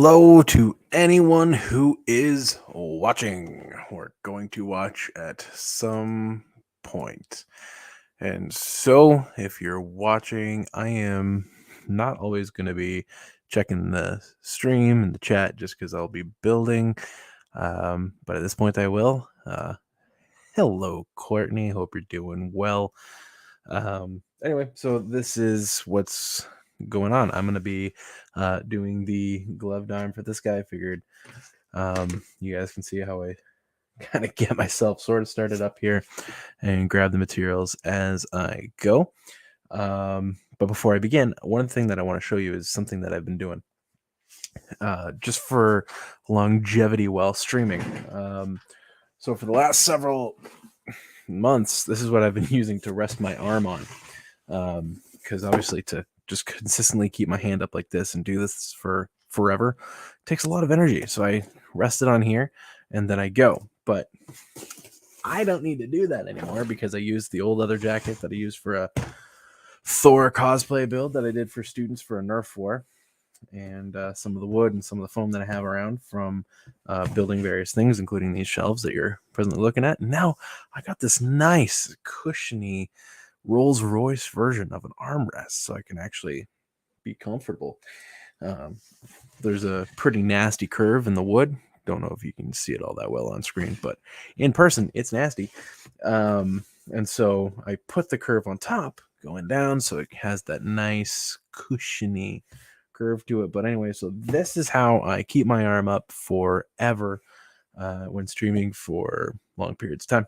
Hello to anyone who is watching or going to watch at some point. And so, if you're watching, I am not always going to be checking the stream and the chat just because I'll be building. But at this point, I will. Hello, Courtney. Hope you're doing well. Anyway, so this is what's going on. I'm going to be doing the gloved arm for this guy. I figured you guys can see how I kind of get myself sort of started up here and grab the materials as I go. But before I begin, one thing that I want to show you is something that I've been doing just for longevity while streaming. So for the last several months, this is what I've been using to rest my arm on. Because obviously to just consistently keep my hand up like this and do this for forever takes a lot of energy. So I rest it on here and then I go. But I don't need to do that anymore because I use the old leather jacket that I used for a Thor cosplay build that I did for students for a Nerf war. And some of the wood and some of the foam that I have around from building various things, including these shelves that you're presently looking at. And now I got this nice, cushiony Rolls-Royce version of an armrest, so I can actually be comfortable. There's a pretty nasty curve in the wood. Don't know if you can see it all that well on screen, but in person, it's nasty. And so I put the curve on top going down, so it has that nice, cushiony curve to it. But anyway, so this is how I keep my arm up forever when streaming for long periods of time.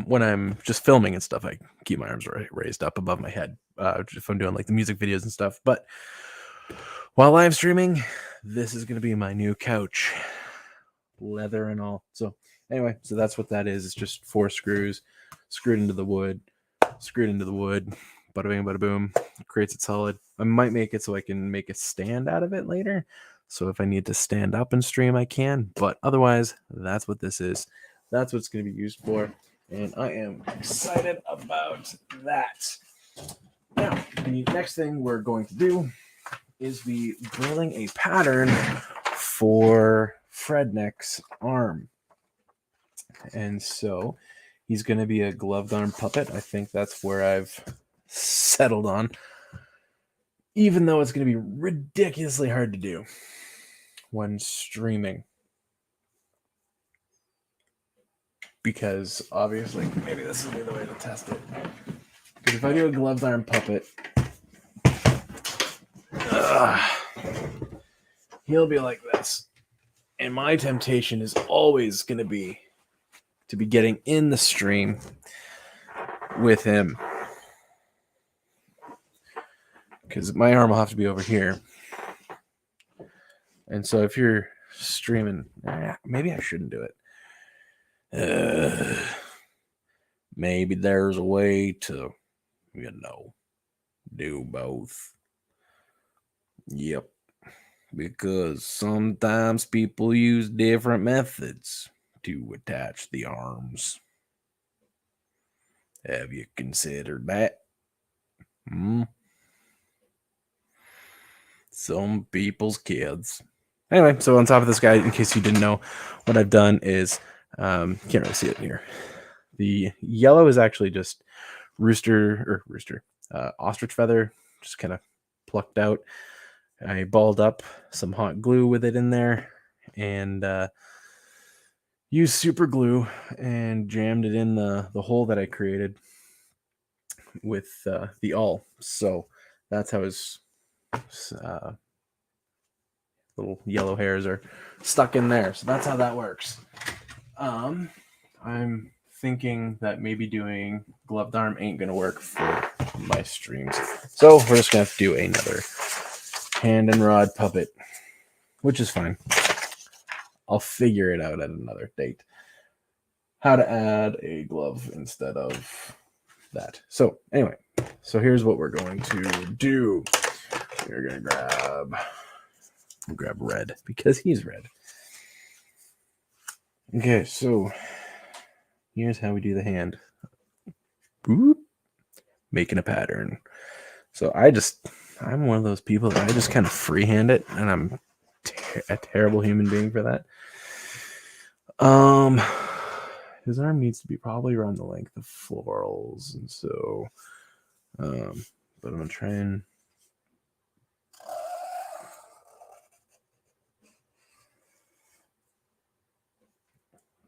When I'm just filming and stuff, I keep my arms raised up above my head if I'm doing like the music videos and stuff. But while live streaming, this is going to be my new couch, leather and all. So anyway, so that's what that is. It's just 4 screws screwed into the wood, bada bing, bada boom, creates it solid. I might make it so I can make a stand out of it later. So if I need to stand up and stream, I can. But otherwise, that's what this is. That's what it's going to be used for. And I am excited about that. Now, the next thing we're going to do is be building a pattern for Fredneck's arm. And so he's going to be a gloved arm puppet. I think that's where I've settled on, even though it's going to be ridiculously hard to do when streaming, because obviously maybe this will be the way to test it, because if I do a gloved arm puppet, he'll be like this, and my temptation is always going to be getting in the stream with him, because my arm will have to be over here. And so if you're streaming, maybe I shouldn't do it. Maybe there's a way to, do both. Yep. Because sometimes people use different methods to attach the arms. Have you considered that? Some people's kids. Anyway, so on top of this guy, in case you didn't know, what I've done is, can't really see it here. The yellow is actually just ostrich feather, just kind of plucked out. I balled up some hot glue with it in there and used super glue and jammed it in the hole that I created with the awl. So that's how his little yellow hairs are stuck in there. So that's how that works. I'm thinking that maybe doing gloved arm ain't gonna work for my streams, so we're just gonna have to do another hand and rod puppet, which is fine. I'll figure it out at another date, how to add a glove instead of that. So anyway, so here's what we're going to do. We're gonna grab red because he's red. Okay, so here's how we do the hand. Boop. Making a pattern. So I just I'm one of those people that I just kind of freehand it, and I'm a terrible human being for that. His arm needs to be probably around the length of florals, and so, but I'm gonna try and.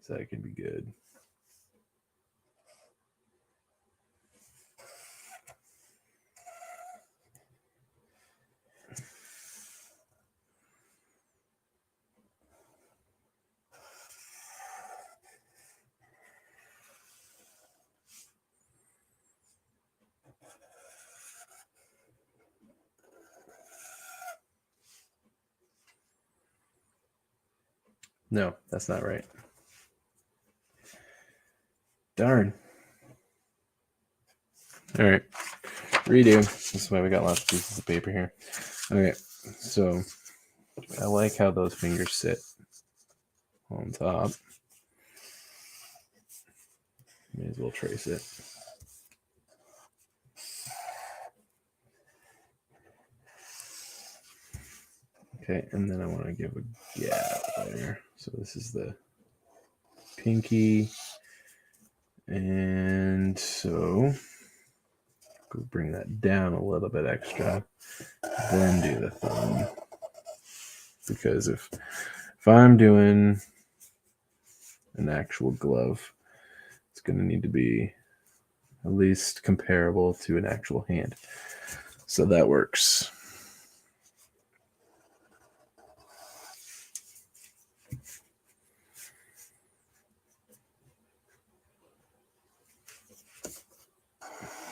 So that can be good. No, that's not right. Darn. All right. Redo. This is why we got lots of pieces of paper here. Okay. So I like how those fingers sit on top. May as well trace it. Okay, and then I want to give a gap there. So this is the pinky. And so go bring that down a little bit extra. Then do the thumb. Because if I'm doing an actual glove, it's going to need to be at least comparable to an actual hand. So that works.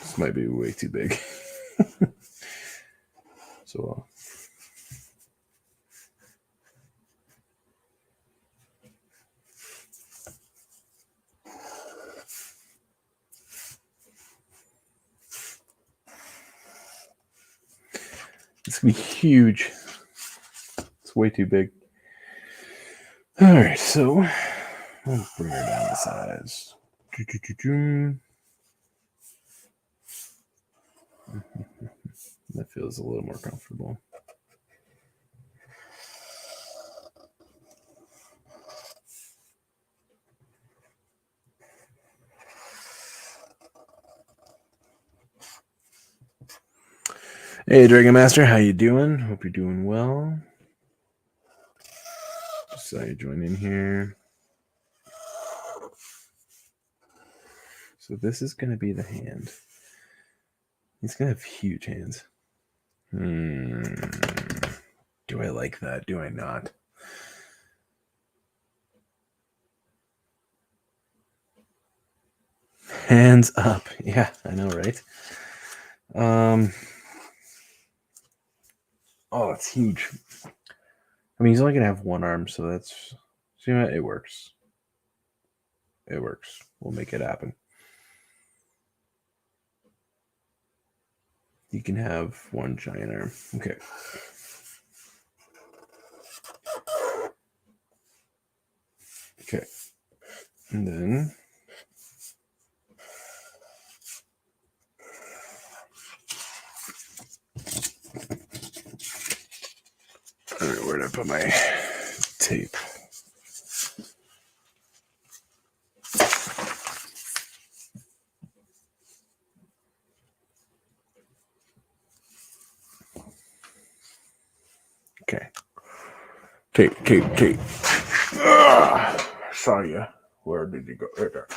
This might be way too big. So it's going to be huge. It's way too big. All right, so I'll bring her down to size. That feels a little more comfortable. Hey, Dragon Master, how you doing? Hope you're doing well. Just saw you join in here. So this is going to be the hand. He's going to have huge hands. Do I like that? Do I not? Hands up. Yeah, I know, right? Oh, it's huge. I mean, he's only going to have one arm, so that's... See what? It works. It works. We'll make it happen. You can have one giant arm. Okay. Okay. And then... All right, where did I put my tape? Okay. Tape. Saw you. Where did you go? Right there.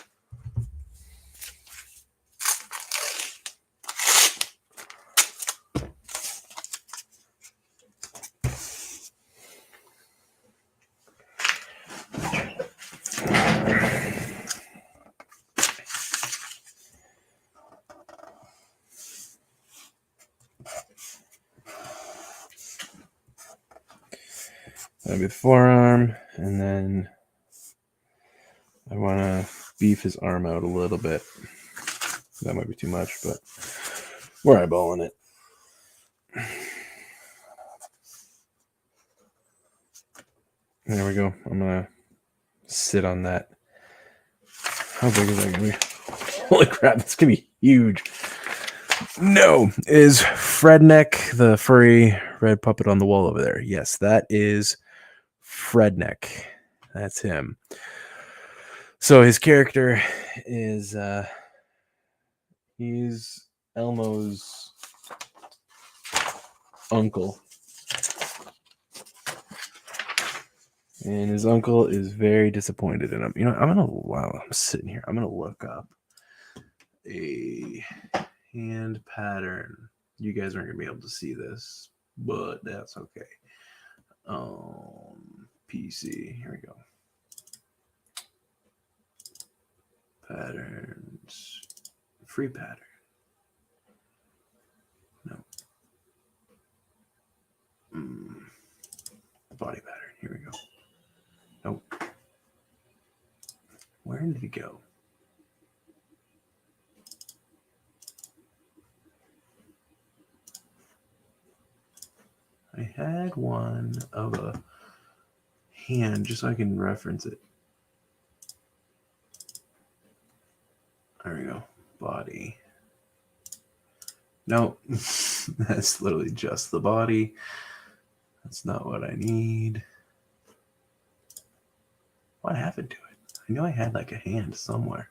That'll be the forearm, and then I want to beef his arm out a little bit. That might be too much, but we're eyeballing it. There we go. I'm going to sit on that. How big is that going to be? Holy crap, it's going to be huge. No, is Fredneck the furry red puppet on the wall over there? Yes, that is Fredneck. That's him. So his character is he's Elmo's uncle. And his uncle is very disappointed in him. You know, while I'm sitting here, I'm gonna look up a hand pattern. You guys aren't gonna be able to see this, but that's okay. PC. Here we go. Patterns. Free pattern. No. Body pattern. Here we go. Nope. Where did he go? I had one of a hand just so I can reference it. There we go. Body. No, that's literally just the body. That's not what I need. What happened to it? I know I had like a hand somewhere.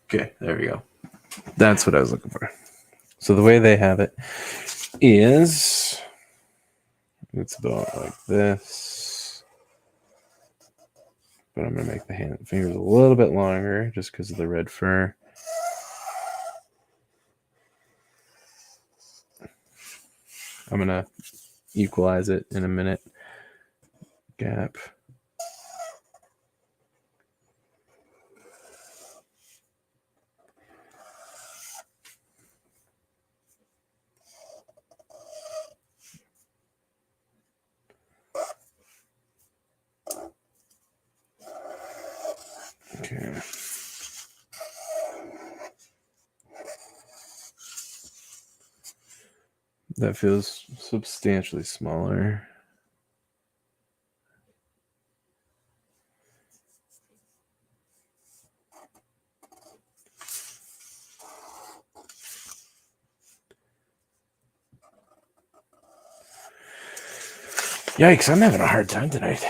Okay, there we go. That's what I was looking for. So the way they have it is it's about like this. But I'm going to make the fingers a little bit longer just because of the red fur. I'm going to equalize it in a minute. Gap. Okay. That feels substantially smaller. Yikes, I'm having a hard time tonight.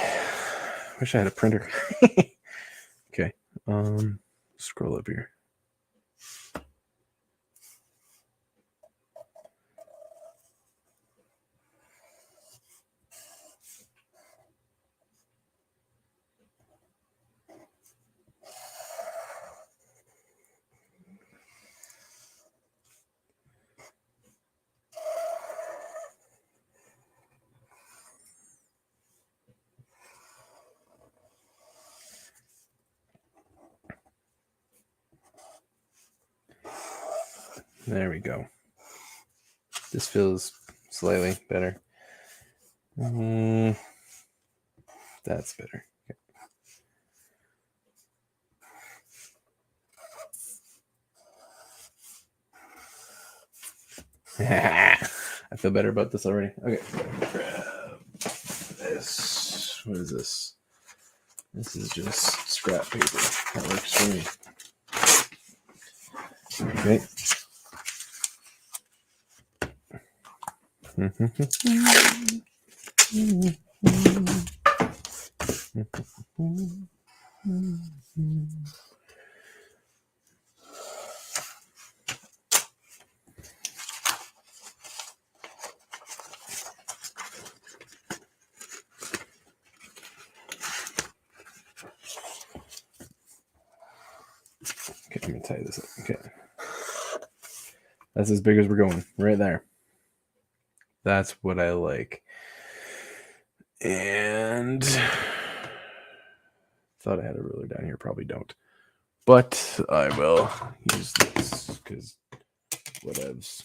Wish I had a printer. Okay. Scroll up here. There we go. This feels slightly better. That's better. Okay. I feel better about this already. Okay. Grab this. What is this? This is just scrap paper. That works for me. Okay. Okay, I'm gonna tie this up. Okay. That's as big as we're going. Right there. That's what I like. And thought I had a ruler down here. Probably don't. But I will use this because whatevs.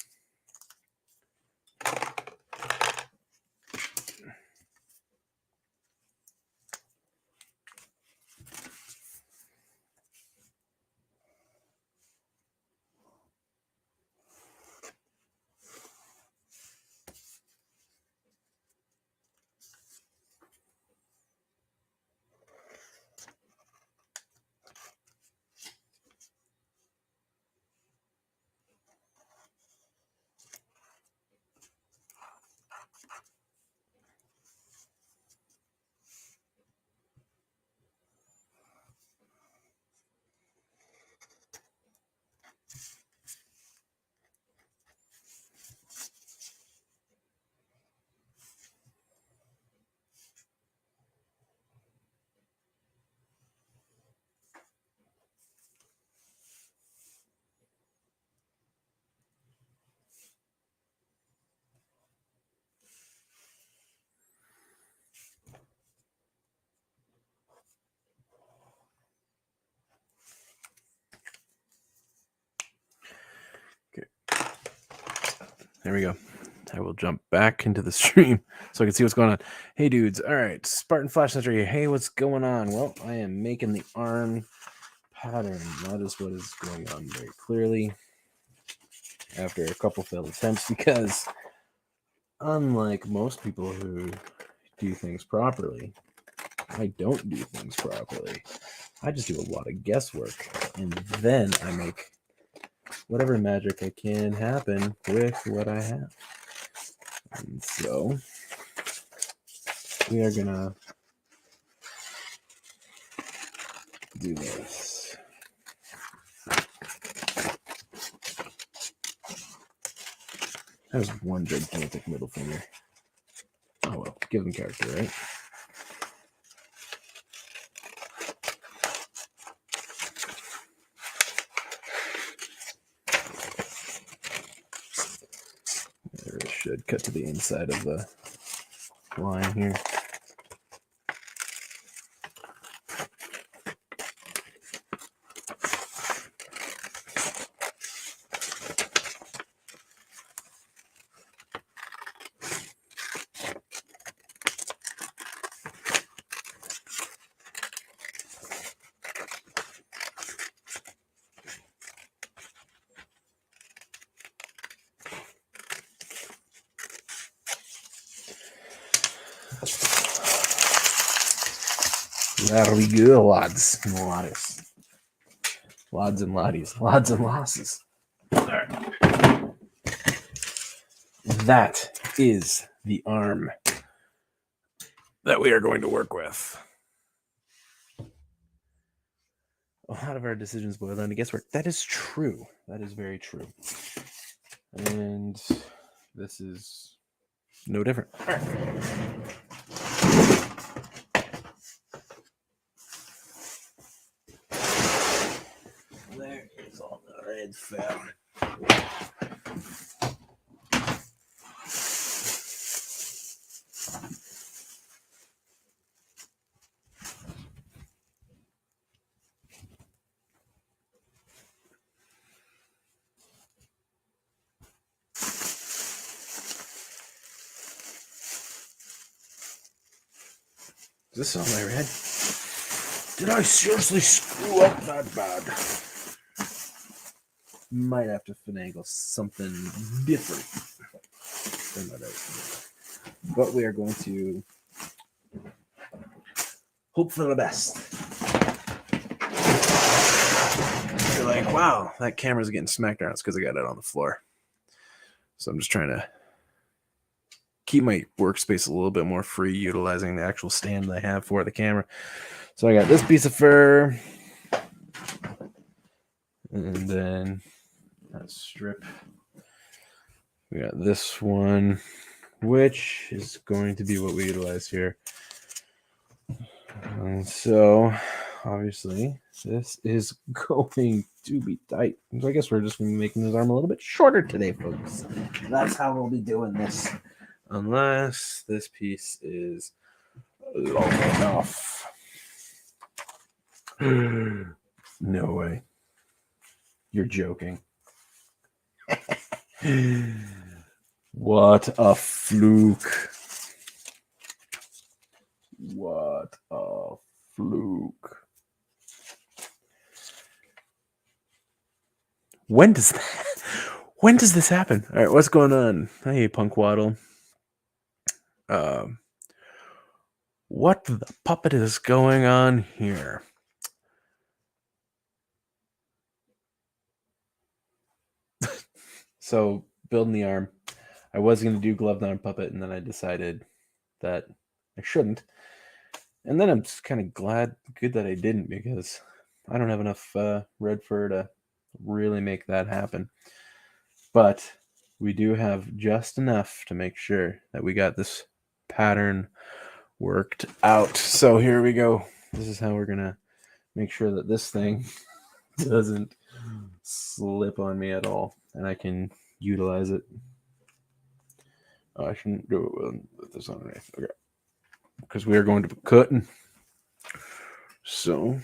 there we go. I will jump back into the stream so I can see what's going on. Hey, dudes. All right, Spartan Flash Century. Hey, what's going on? Well, I am making the arm pattern. That is what is going on very clearly after a couple failed attempts, because unlike most people who do things properly, I don't do things properly. I just do a lot of guesswork, and then I make whatever magic I can happen with what I have. And so we are gonna do this. That was one gigantic middle finger. Oh well, give them character, right? There it should cut to the inside of the line here. There we go, lads and laddies. Lads and laddies. Lads and lasses. There. That is the arm that we are going to work with. A lot of our decisions boil down to guesswork. That is true. That is very true. And this is no different. All right. There is all the red fur. Is this on my red? Did I seriously screw up that bad? Might have to finagle something different. But we are going to hope for the best. You're like, wow, that camera's getting smacked around. It's because I got it on the floor. So I'm just trying to keep my workspace a little bit more free, utilizing the actual stand that I have for the camera. So I got this piece of fur, and then that strip. We got this one, which is going to be what we utilize here. And so, obviously, this is going to be tight. So I guess we're just going to be making this arm a little bit shorter today, folks. That's how we'll be doing this. Unless this piece is long enough. No way. You're joking. What a fluke. What a fluke. When does this happen? All right, what's going on? Hey, Punk Waddle. What the puppet is going on here? So, building the arm. I was going to do gloved arm puppet, and then I decided that I shouldn't. And then I'm just kind of good that I didn't, because I don't have enough red fur to really make that happen. But we do have just enough to make sure that we got this pattern worked out. So here we go. This is how we're going to make sure that this thing doesn't slip on me at all, and I can utilize it. Oh, I shouldn't do it with this underneath. Okay. Because we are going to be cutting. So,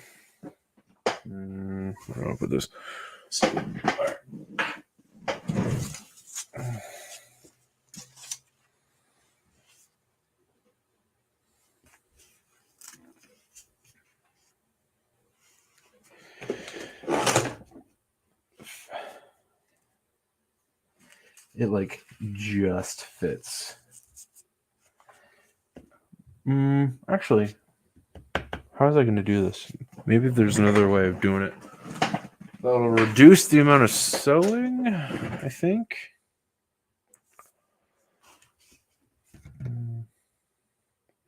I'll put this. All right. it like just fits. Actually, how was I going to do this? Maybe there's another way of doing it. That'll reduce the amount of sewing, I think.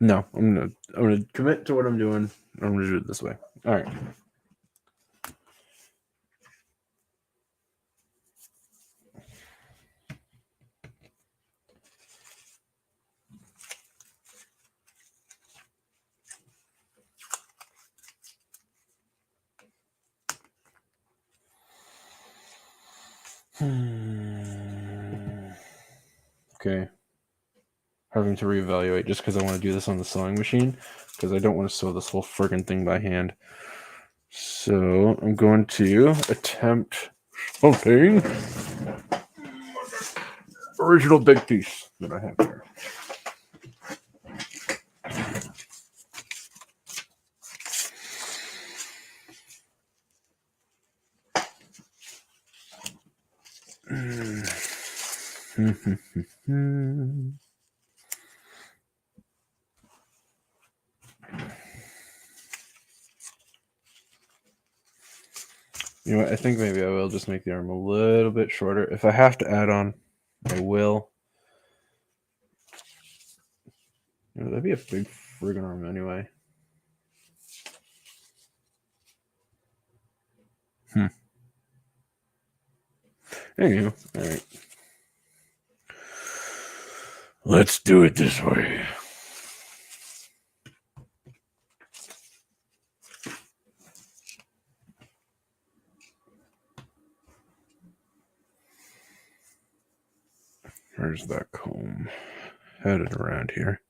No, I'm gonna commit to what I'm doing. I'm gonna do it this way. All right. Okay. Having to reevaluate just because I want to do this on the sewing machine because I don't want to sew this whole friggin' thing by hand. So I'm going to attempt something. Original big piece that I have here. You know what? I think maybe I will just make the arm a little bit shorter. If I have to add on, I will. You know, that'd be a big friggin' arm anyway. Anywho, all right. Let's do it this way. Where's that comb? Had it around here.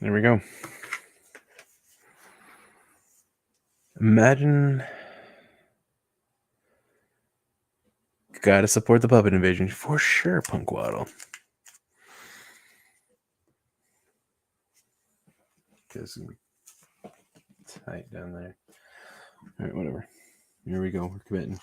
There we go. Imagine. Gotta support the puppet invasion for sure, Punkwaddle. It's gonna be tight down there. All right, whatever. Here we go. We're committing.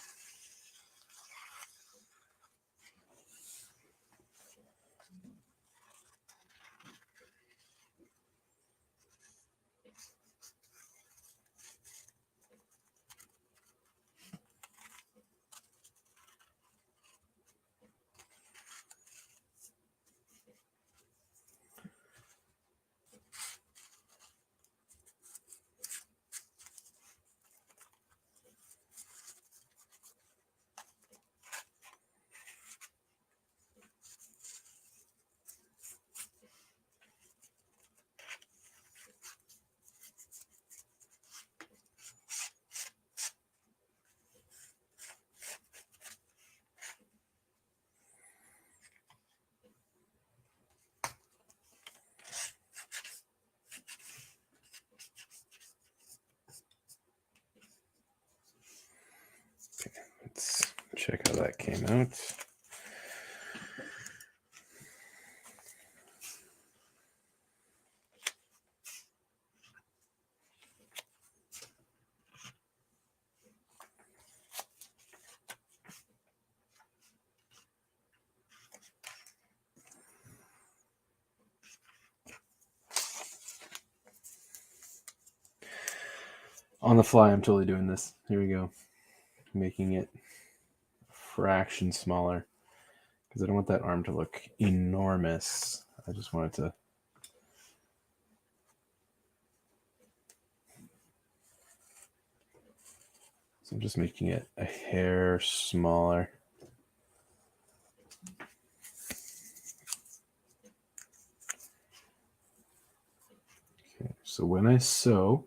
Okay, let's check how that came out. On the fly, I'm totally doing this. Here we go. Making it a fraction smaller because I don't want that arm to look enormous. I just want it to. So I'm just making it a hair smaller. Okay, so when I sew,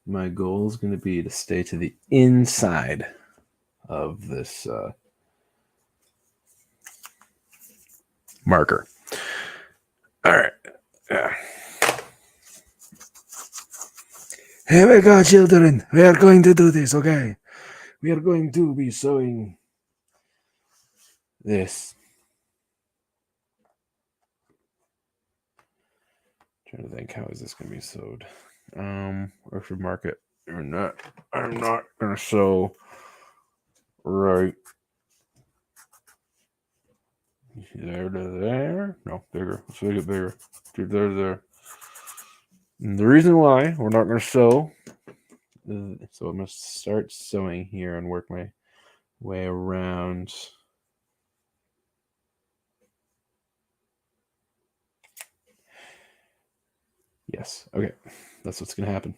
my goal is going to be to stay to the inside of this marker. All right. Yeah. Here we go, children. We are going to do this, okay? We are going to be sewing this. Trying to think, how is this going to be sewed? Or should mark it or not? I'm not going to sew right there to there. No, bigger. Let's make it bigger. There to there. And the reason why we're not going to sew, so I'm going to start sewing here and work my way around. Yes, okay, that's what's going to happen.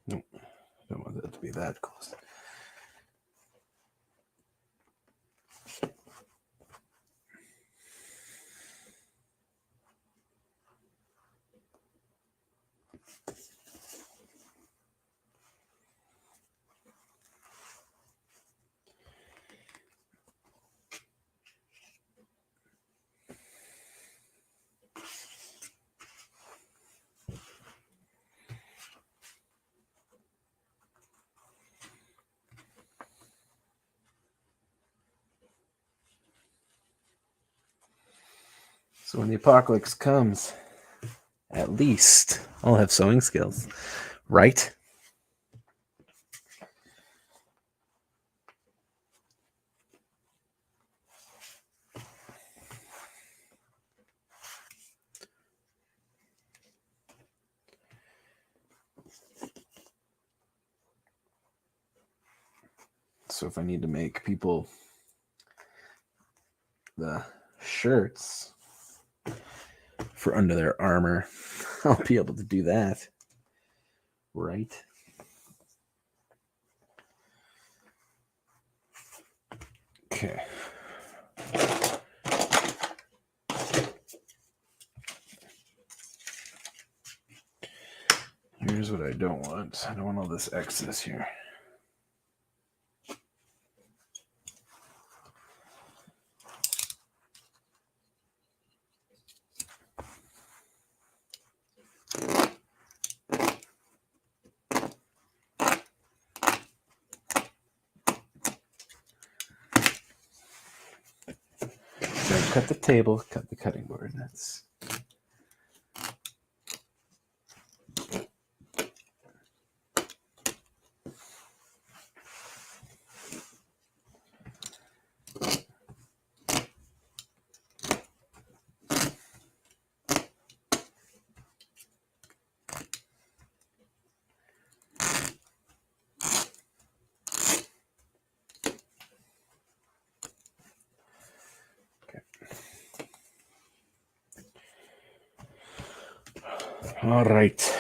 Nope, I don't want that to be that close. So when the apocalypse comes, at least I'll have sewing skills, right? So if I need to make people the shirts for under their armor, I'll be able to do that, right? Okay. Here's what I don't want. I don't want all this excess here. So cut the table, cut the cutting board. That's all right.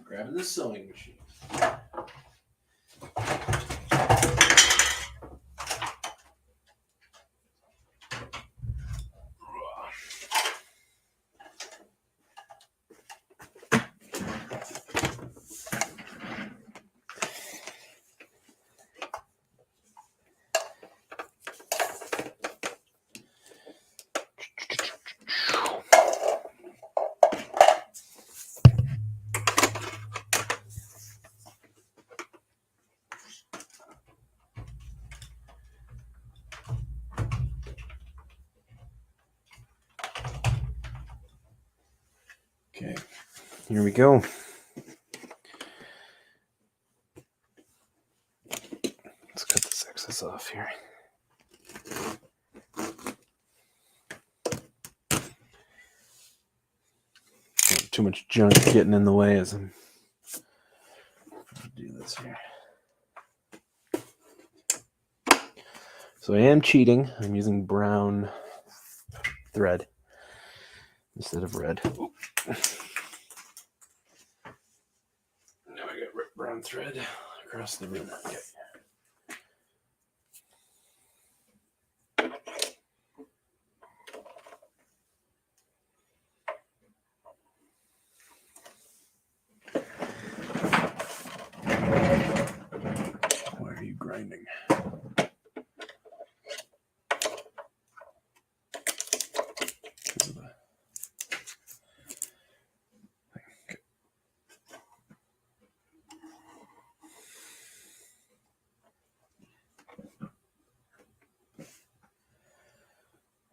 Grabbing the sewing machine. Okay, here we go. Let's cut this excess off here. Too much junk getting in the way as I'm do this here. So I am cheating. I'm using brown thread instead of red. Now I got brown thread across the room. Okay. Why are you grinding?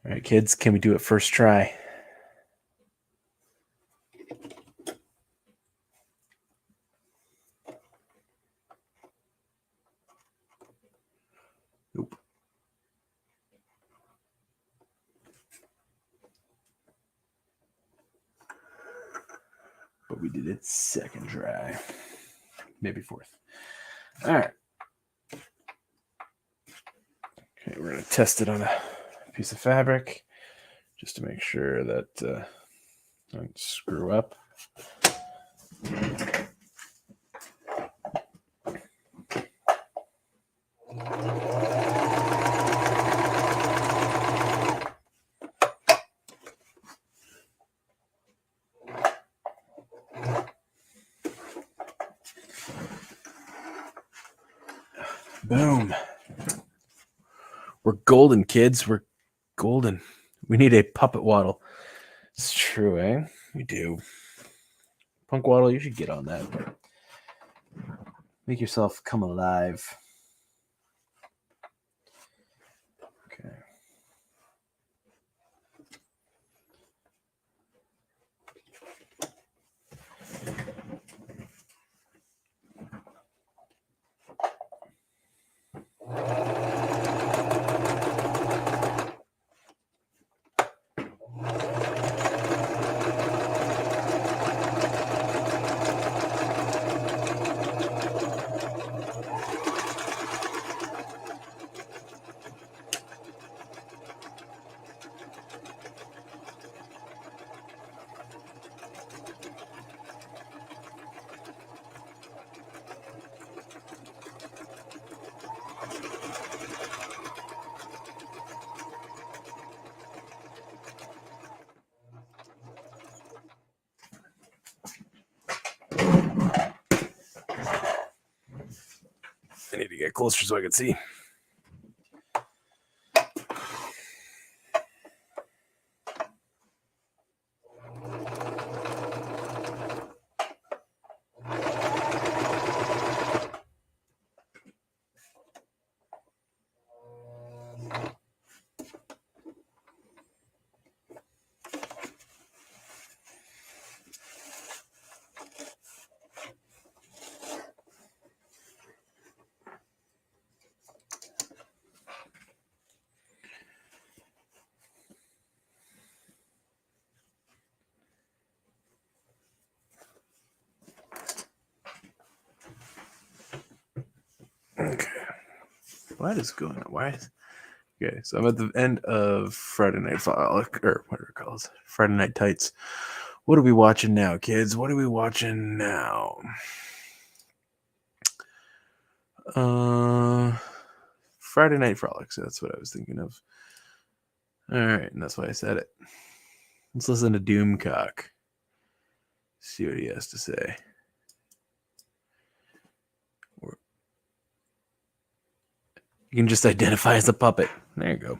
All right, kids, can we do it first try? Nope. But we did it second try. Maybe fourth. All right. Okay, we're going to test it on a piece of fabric just to make sure that I don't screw up. Boom. We're golden, kids. We're golden. We need a puppet waddle. It's true, eh? We do. Punk waddle, you should get on that. Make yourself come alive. Okay. I need to get closer so I can see. Okay. What is going on? Why is... Okay, so I'm at the end of Friday Night Frolic, or what are it called? Friday Night Tights. What are we watching now, kids? What are we watching now? Friday Night Frolics. That's what I was thinking of. All right, and that's why I said it. Let's listen to Doomcock. See what he has to say. You can just identify as a puppet. There you go.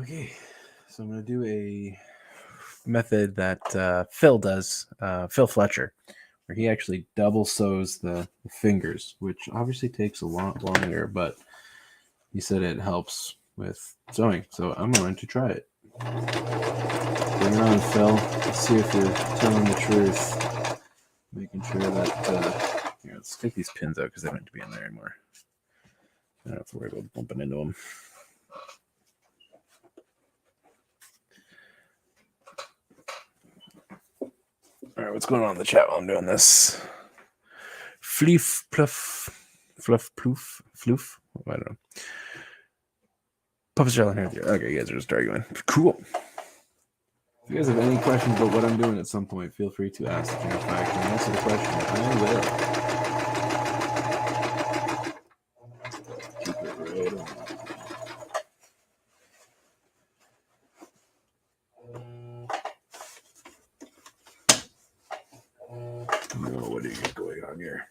Okay, so I'm going to do a method that Phil does, Phil Fletcher, where he actually double sews the fingers, which obviously takes a lot longer, but he said it helps with sewing, so I'm going to try it. Bring it on, Phil. Let's see if you're telling the truth. Making sure that, here, let's take these pins out because they don't need to be in there anymore. I don't have to worry about bumping into them. All right, what's going on in the chat while I'm doing this? Fleef, pluff, fluff, ploof, floof. I don't know. Puppet Charlie here. Okay, you guys are just arguing. Cool. If you guys have any questions about what I'm doing at some point, feel free to ask. In fact, I can answer the question. I will. Keep it right on. No, what do you got going on here?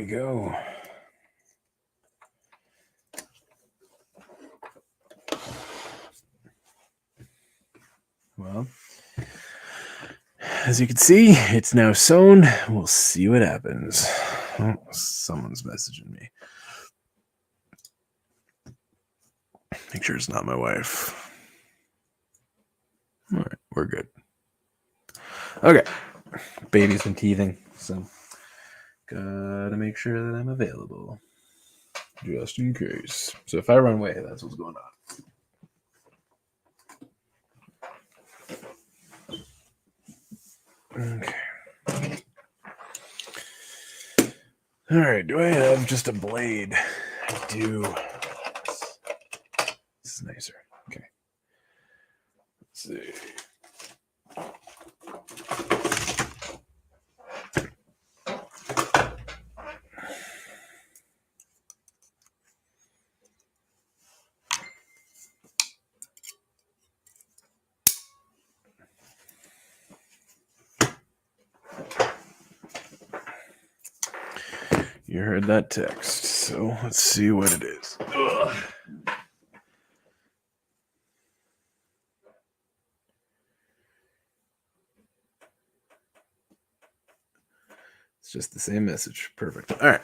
go. Well, as you can see, it's now sewn. We'll see what happens. Oh, someone's messaging me. Make sure it's not my wife. All right, we're good. Okay. Baby's been teething, so gotta make sure that I'm available. Just in case. So if I run away, that's what's going on. Okay. All right, do I have just a blade? I do. This is nicer. Okay. Let's see. You heard that text, so let's see what it is. Ugh. It's just the same message. Perfect. All right.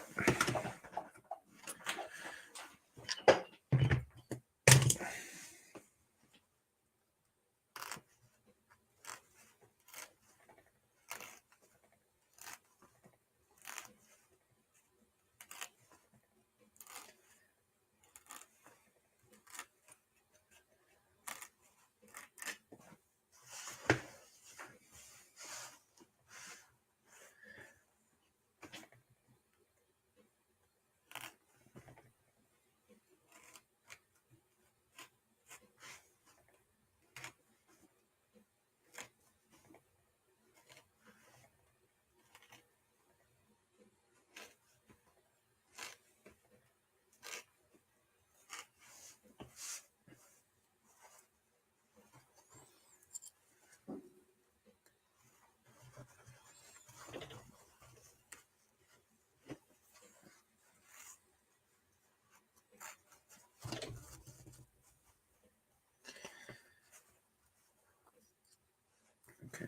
Okay.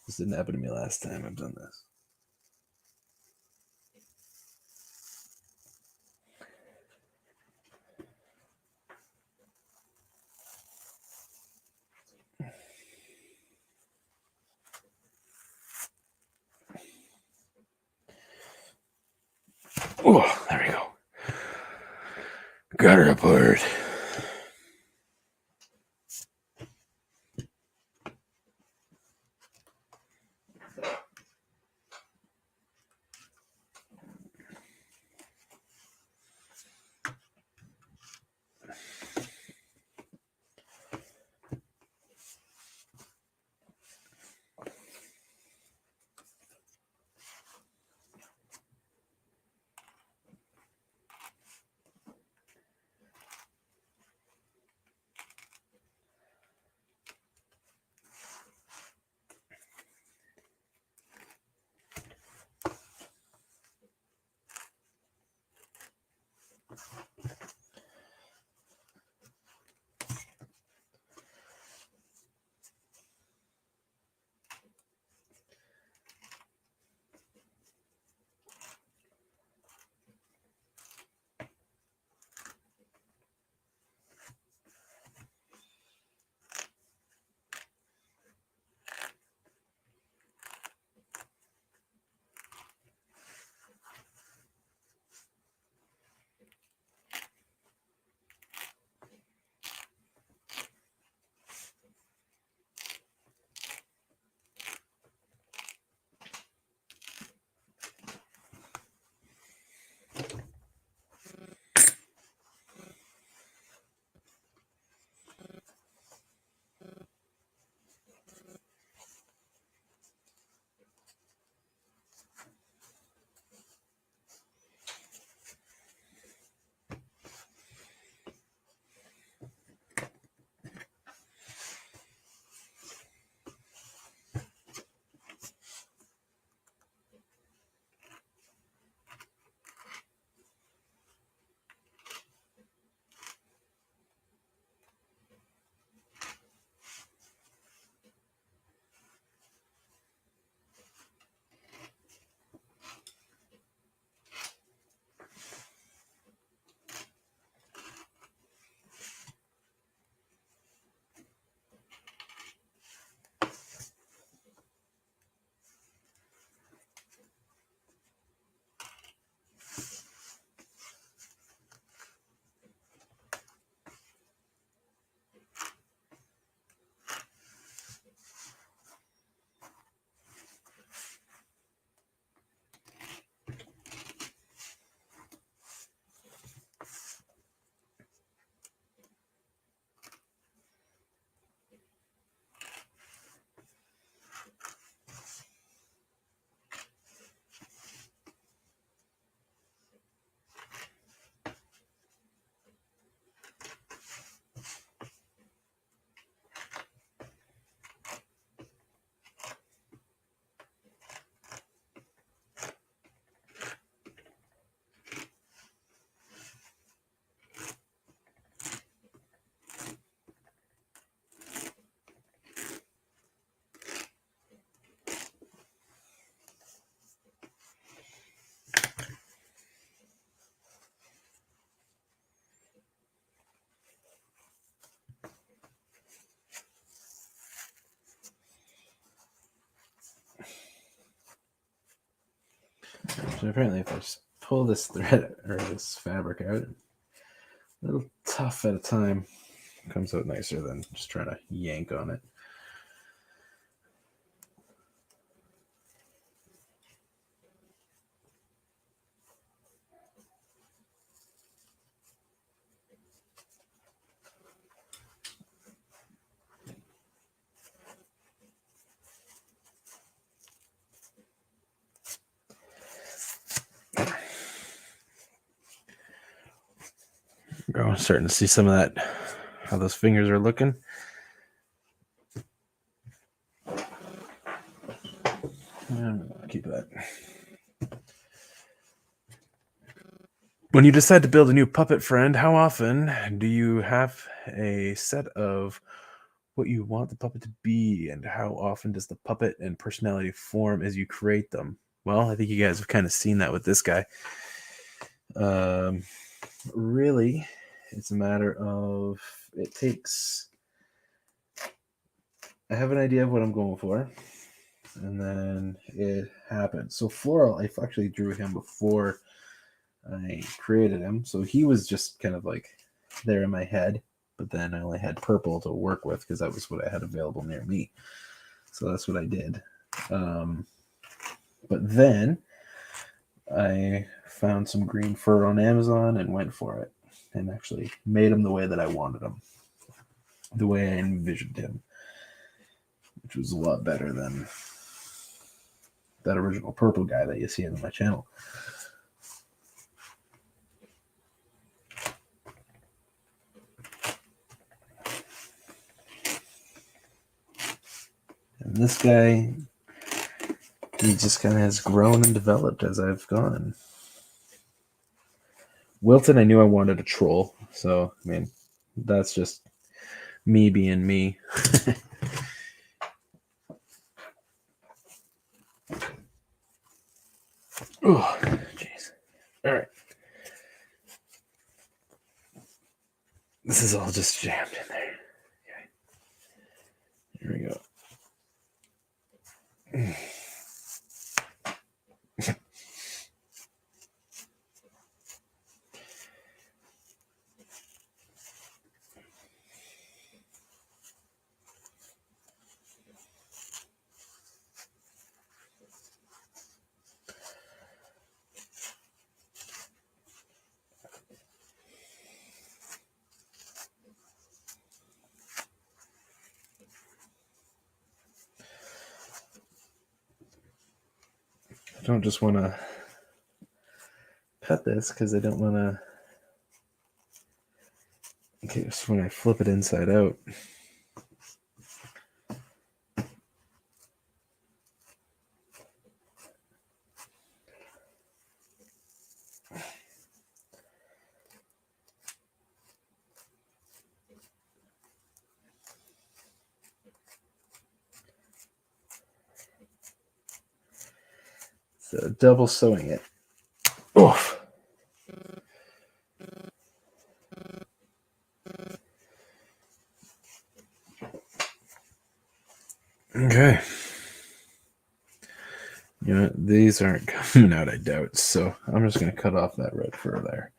This didn't happen to me last time I've done this. Oh, there we go. Got her apart. So apparently if I just pull this thread or this fabric out, a little tough at a time, it comes out nicer than just trying to yank on it. I'm starting to see some of that, how those fingers are looking. Keep that. When you decide to build a new puppet, friend, how often do you have a set of what you want the puppet to be, and how often does the puppet and personality form as you create them? Well, I think you guys have kind of seen that with this guy. Really, it's a matter of, it takes, I have an idea of what I'm going for, and then it happens. So Floral, I actually drew him before I created him, so he was just kind of like there in my head, but then I only had purple to work with because that was what I had available near me. So that's what I did. But then I found some green fur on Amazon and went for it, and actually made him the way that I wanted him, the way I envisioned him, which was a lot better than that original purple guy that you see on my channel. And this guy, he just kind of has grown and developed as I've gone. Wilton, I knew I wanted a troll, so I mean, that's just me being me. Oh, jeez. All right. This is all just jammed in there. Okay. Here we go. I don't just want to cut this because I don't want to, in case when I flip it inside out. So double sewing it. Oof. Okay. You know, these aren't coming out, I doubt. So I'm just going to cut off that red fur there.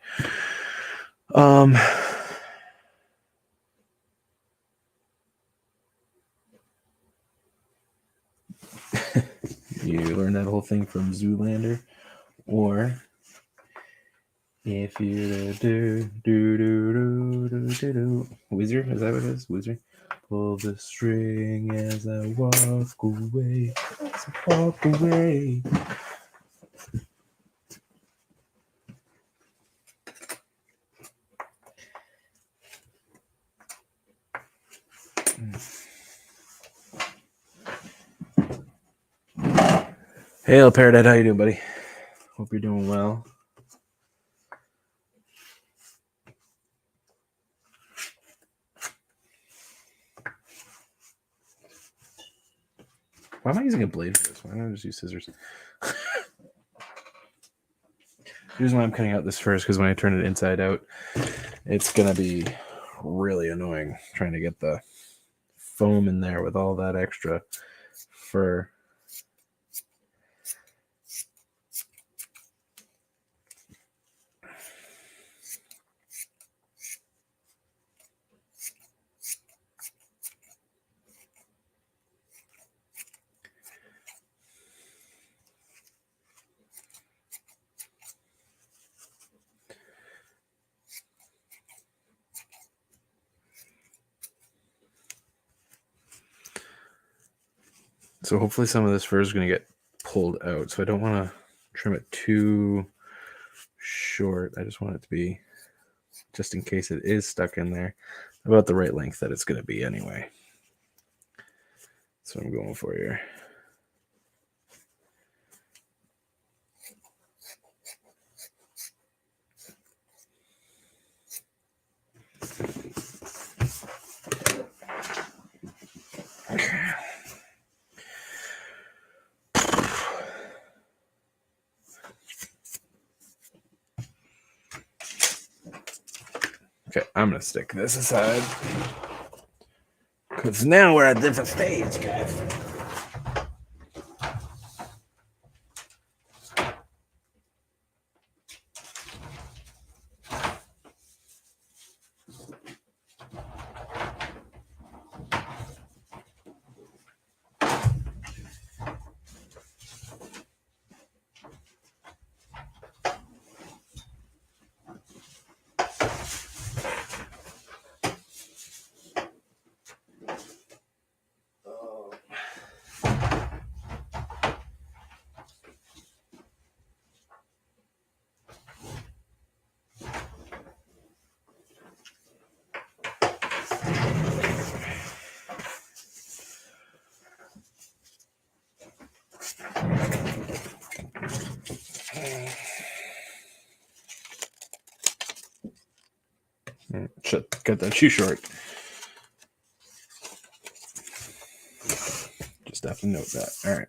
You learned that whole thing from Zoolander, or if you do Wizard, is that what it is? Wizard. Pull the string as I walk away. As I walk away. Hey, El Paradise, how you doing, buddy? Hope you're doing well. Why am I using a blade for this? Why don't I just use scissors? The reason why I'm cutting out this first because when I turn it inside out, it's gonna be really annoying trying to get the foam in there with all that extra fur. So hopefully some of this fur is going to get pulled out. So I don't want to trim it too short. I just want it to be, just in case it is stuck in there, about the right length that it's going to be anyway. That's what I'm going for here. Okay. Okay, I'm going to stick this aside. Because now we're at a different stage, guys. Cut that too short. Just have to note that. All right.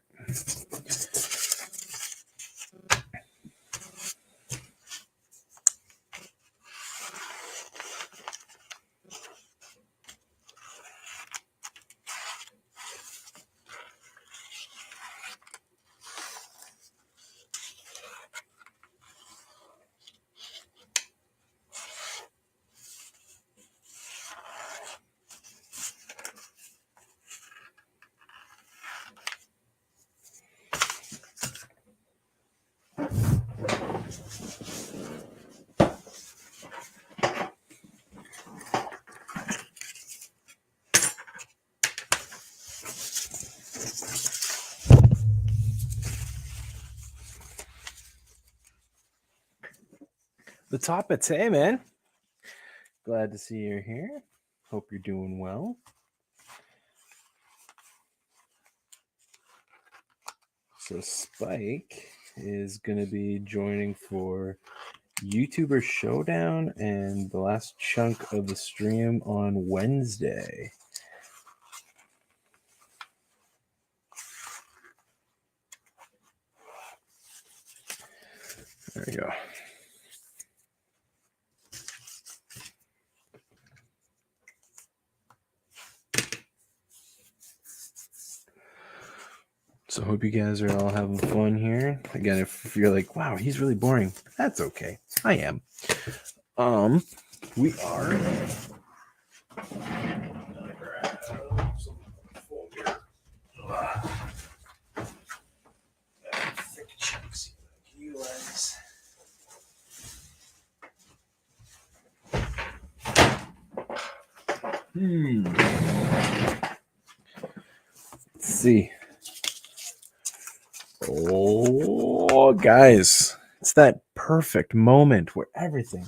The Toppets, hey man. Glad to see you're here. Hope you're doing well. So Spike is going to be joining for YouTuber Showdown and the last chunk of the stream on Wednesday. There we go. So hope you guys are all having fun here. Again, if you're like, wow, he's really boring, that's okay. I am. We are. Let's see. Oh, guys, it's that perfect moment where everything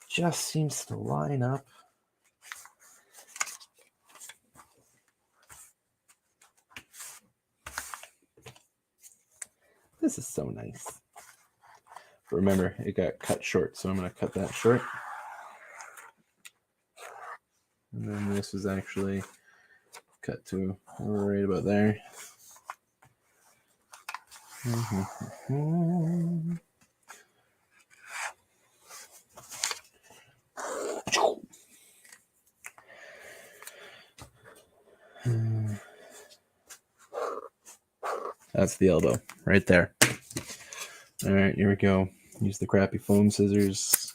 just seems to line up. This is so nice. But remember, it got cut short, so I'm going to cut that short. And then this is actually cut to right about there. That's the elbow right there. All right, here we go. Use the crappy foam scissors.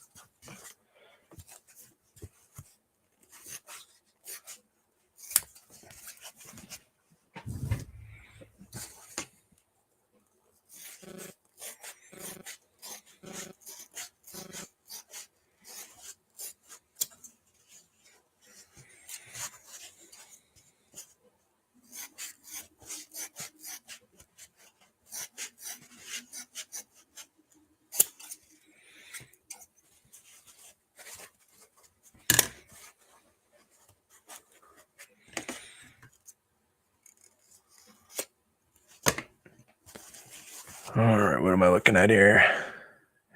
All right, what am I looking at here?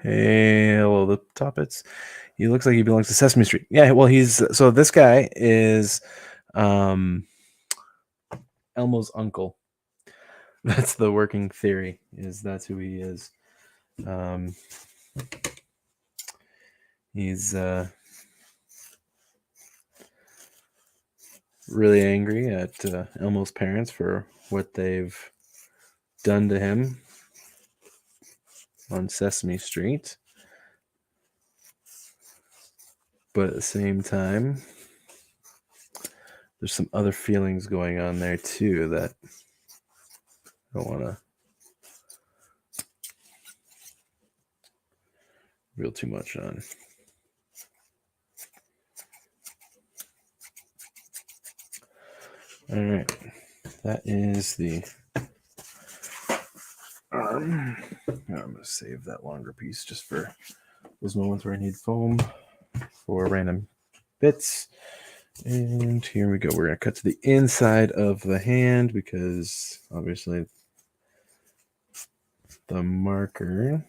Hey, hello, the Toppets. He looks like he belongs to Sesame Street. Yeah, well, so this guy is Elmo's uncle. That's the working theory, is that's who he is. He's really angry at Elmo's parents for what they've done to him on Sesame Street. But at the same time, there's some other feelings going on there too that I don't want to reveal too much on. All right, that is the arm. I'm going to save that longer piece just for those moments where I need foam for random bits. And here we go. We're going to cut to the inside of the hand because obviously the marker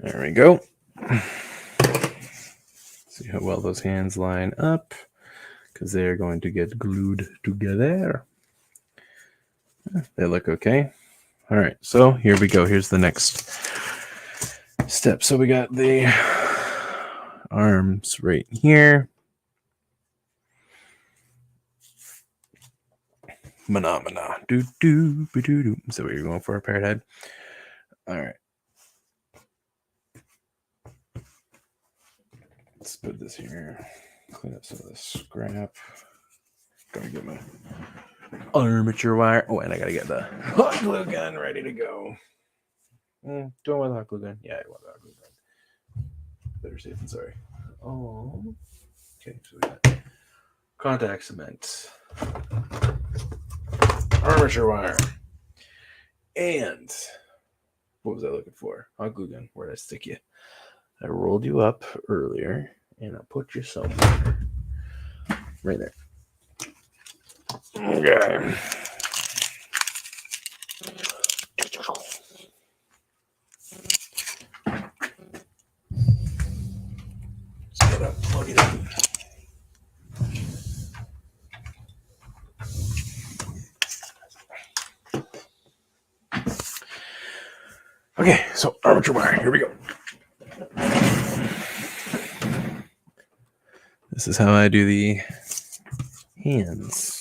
There we go. See how well those hands line up, because they're going to get glued together. They look okay. All right, so here we go. Here's the next step. So we got the arms right here. Phenomena. Do do do do. So what you're going for, a parrot head? All right. Let's put this here. Clean up some of this scrap. Gotta get my armature wire. Oh, and I gotta get the hot glue gun ready to go. Do I want the hot glue gun? Yeah, I want the hot glue gun. Better safe than sorry. Oh. Okay, so we got contact cement, armature wire, and what was I looking for? Hot glue gun. Where'd I stick you? I rolled you up earlier, and I put you somewhere. Right there. Okay. So I gotta plug it in. Okay, so armature wire. Here we go. This is how I do the hands.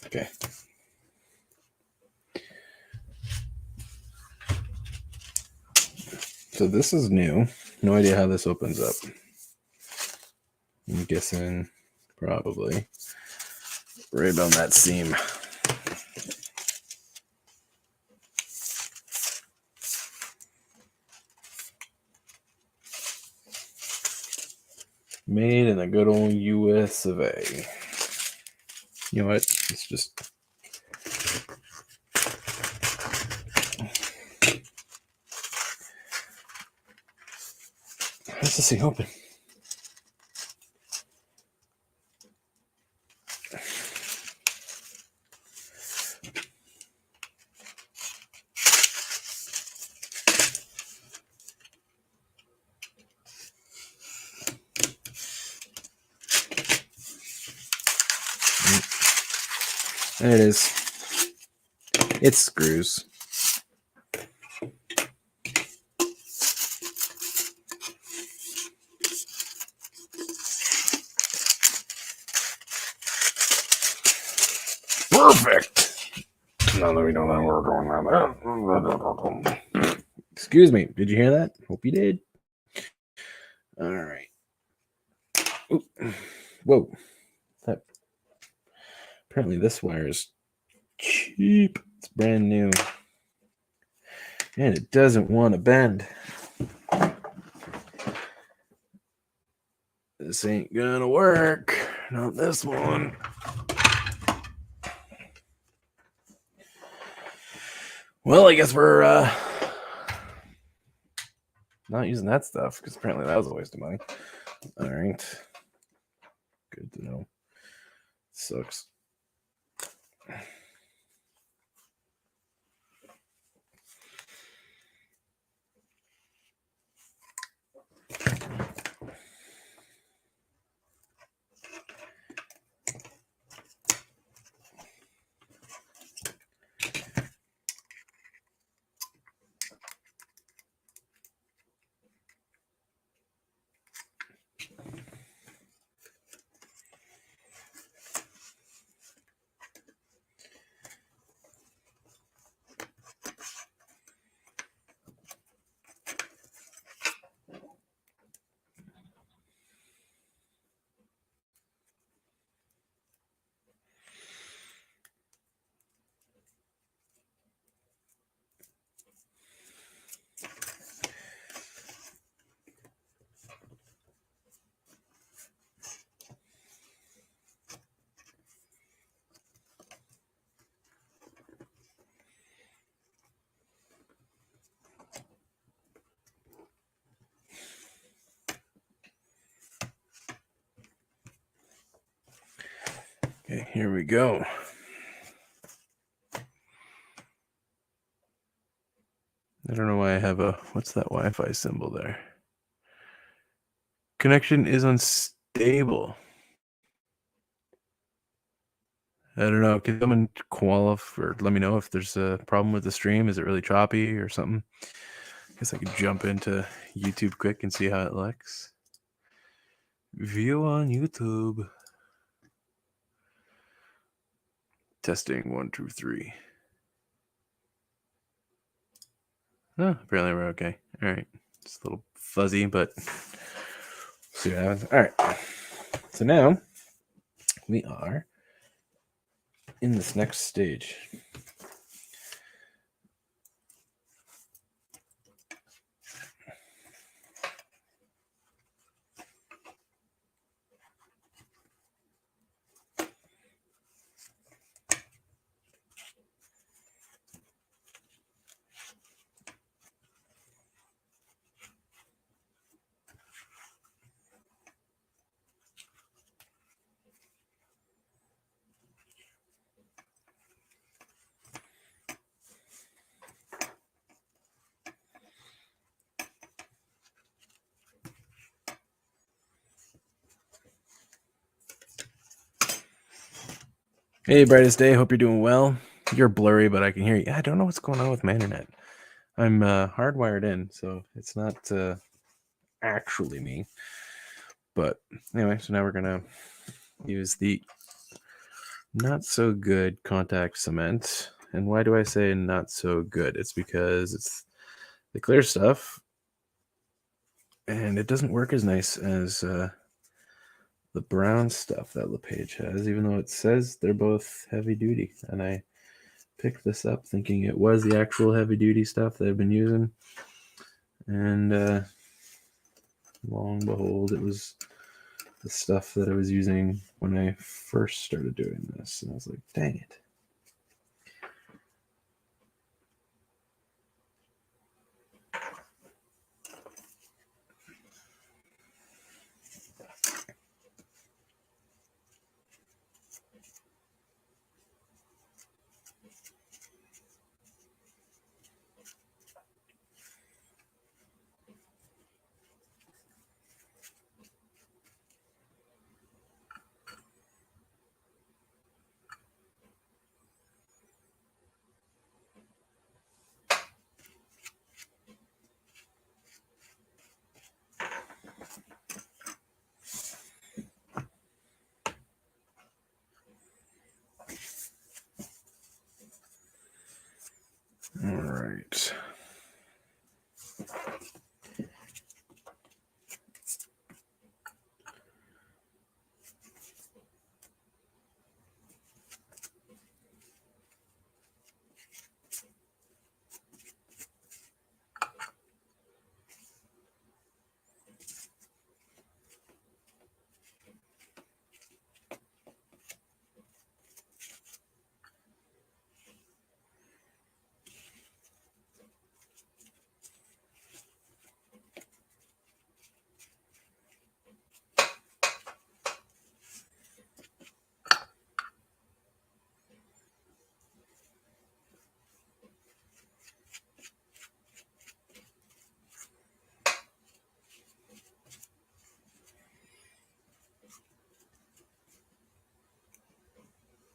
Okay. So this is new. No idea how this opens up. I'm guessing probably right on that seam. Made in the good old US of A. You know what? It's just... How's this thing open? There it is. It's screws. Perfect. Now that we know that we're going around that. Excuse me. Did you hear that? Hope you did. All right. Ooh. Whoa. That... Apparently this wire is cheap. It's brand new. And it doesn't want to bend. This ain't gonna work. Not this one. Well, I guess we're not using that stuff because apparently that was a waste of money. All right. Good to know. Sucks. Okay, here we go. I don't know why I have what's that Wi-Fi symbol there? Connection is unstable. I don't know. Can someone qualify or let me know if there's a problem with the stream? Is it really choppy or something? I guess I could jump into YouTube quick and see how it looks. View on YouTube. Testing 1, 2, 3. Oh, apparently we're okay. All right. It's a little fuzzy, but see what happens. All right. So now we are in this next stage. Hey, brightest day. Hope you're doing well. You're blurry, but I can hear you. I don't know what's going on with my internet. I'm hardwired in, so it's not actually me. But anyway, so now we're going to use the not so good contact cement. And why do I say not so good? It's because it's the clear stuff, and it doesn't work as nice as the brown stuff that LePage has, even though it says they're both heavy duty. And I picked this up thinking it was the actual heavy duty stuff that I've been using. And lo and behold, it was the stuff that I was using when I first started doing this. And I was like, dang it.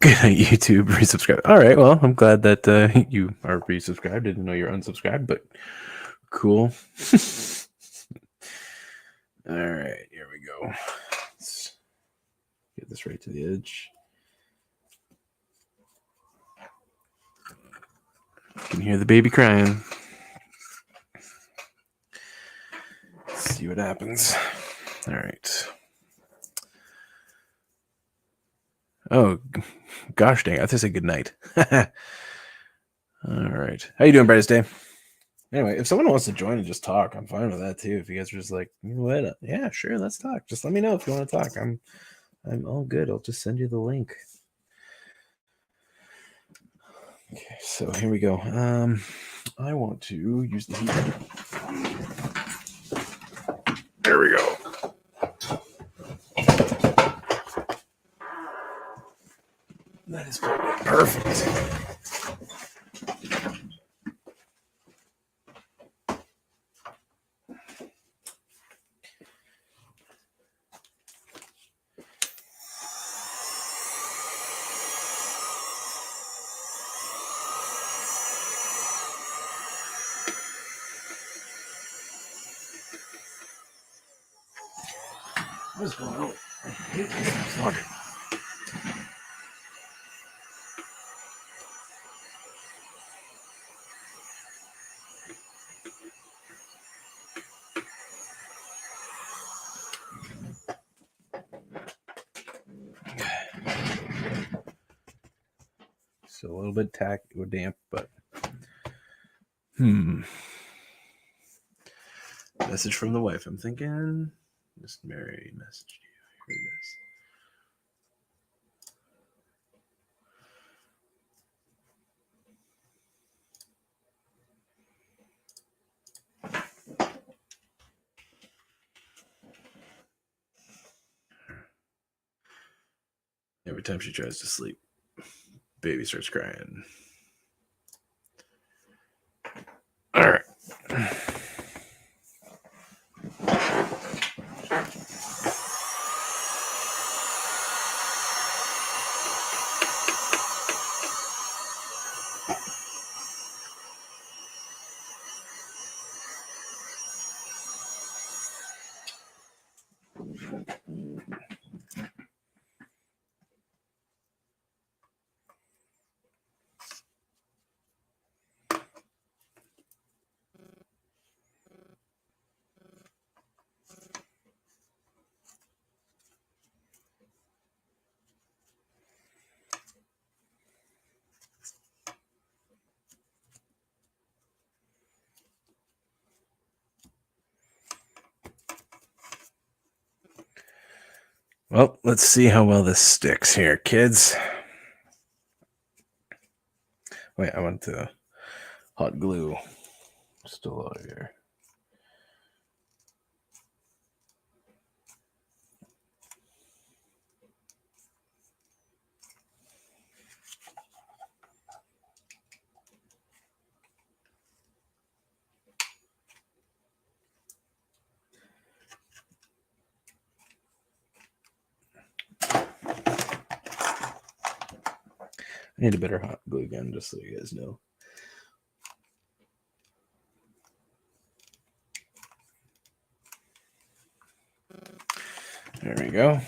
Good night, YouTube. Resubscribe. All right. Well, I'm glad that you are resubscribed. Didn't know you're unsubscribed, but cool. All right. Here we go. Let's get this right to the edge. You can hear the baby crying. Let's see what happens. All right. Oh, gosh dang. I have to say good night. All right. How you doing, Brightest Day? Anyway, if someone wants to join and just talk, I'm fine with that too. If you guys are just like, you know what? Yeah, sure, let's talk. Just let me know if you want to talk. I'm all good. I'll just send you the link. Okay, so here we go. I want to use the heater. There we go. That is perfect. What is going on? I hate this talking. So a little bit tacky or damp, but Message from the wife. I'm thinking Miss Mary messaged you. Here it is. Every time she tries to sleep, baby starts crying. All right. Well, let's see how well this sticks here, kids. Wait, I want the hot glue still out here. I need a better hot glue gun, just so you guys know. There we go.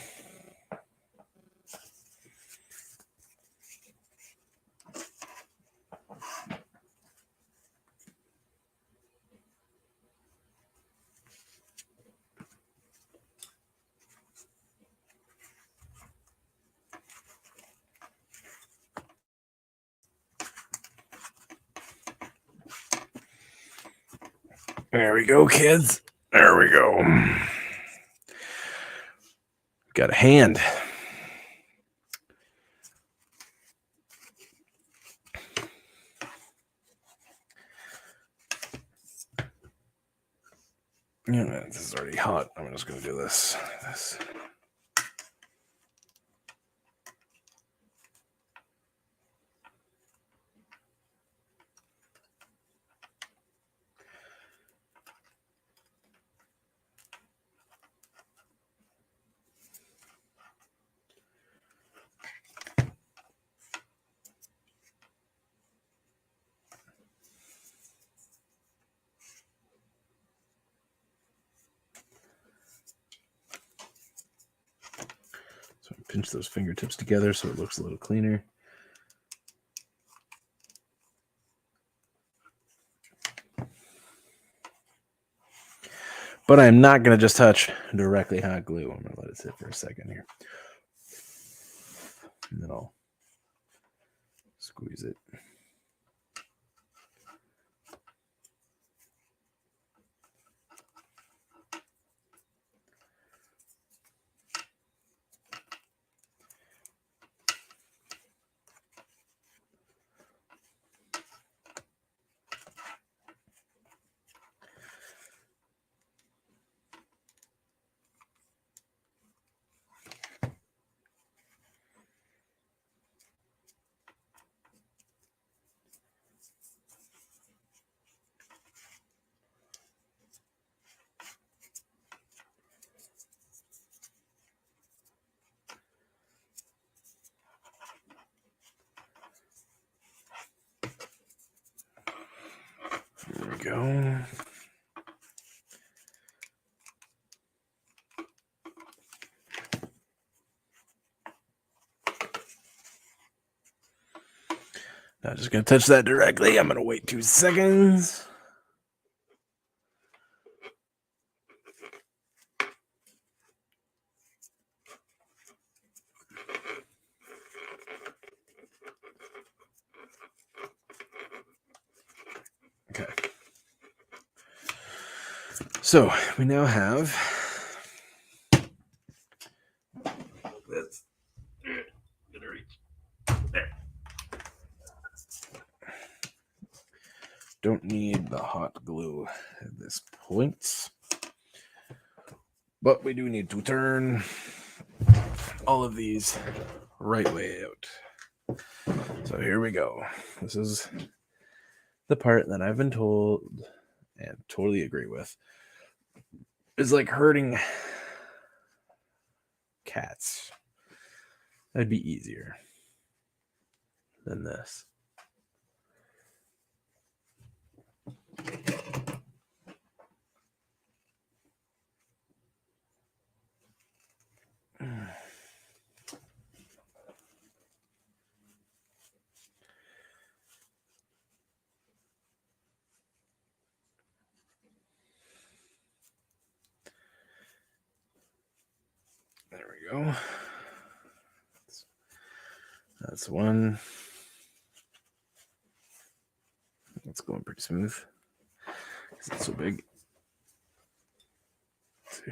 There we go, kids. There we go. Got a hand. Yeah, this is already hot. I'm just going to do this. pinch those fingertips together so it looks a little cleaner. But I'm not going to just touch directly hot glue. I'm going to let it sit for a second here. And then I'll squeeze it. There we go. Not just going to touch that directly. I'm going to wait 2 seconds. Okay. So we now have this. Don't need the hot glue at this point, but we do need to turn all of these right way out. So here we go. This is the part that I've been told and totally agree with is like hurting cats. That'd be easier than this. There we go. That's one. It's going pretty smooth because it's so big. 2.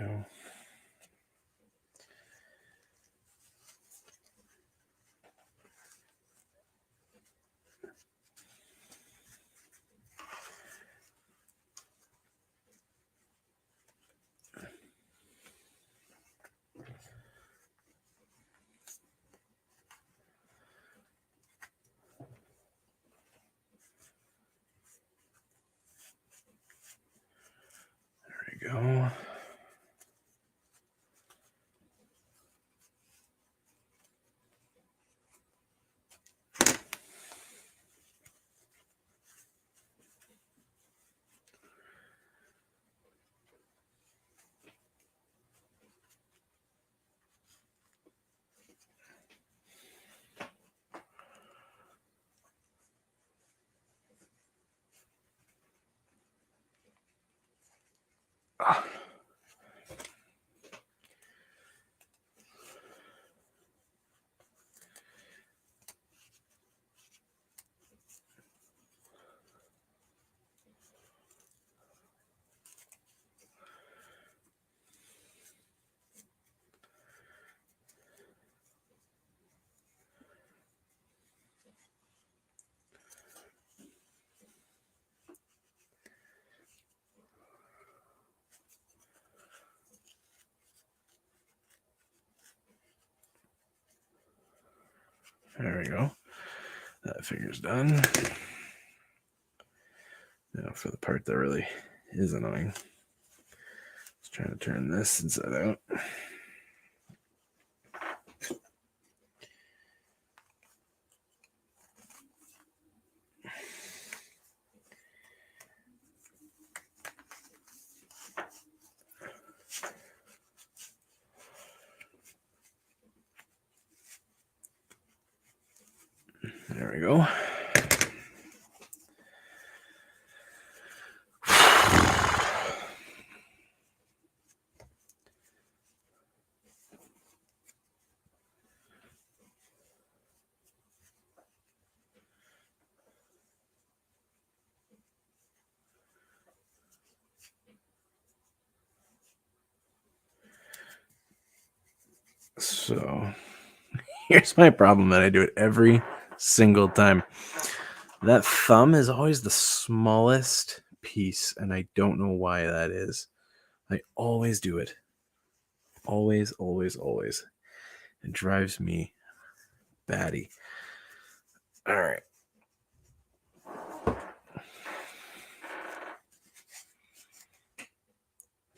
There we go. There we go. That figure's done. Now for the part that really is annoying. Just trying to turn this inside out. There we go. So here's my problem that I do it every single time. That thumb is always the smallest piece, and I don't know why that is. I always do it. Always, always, always. It drives me batty. All right.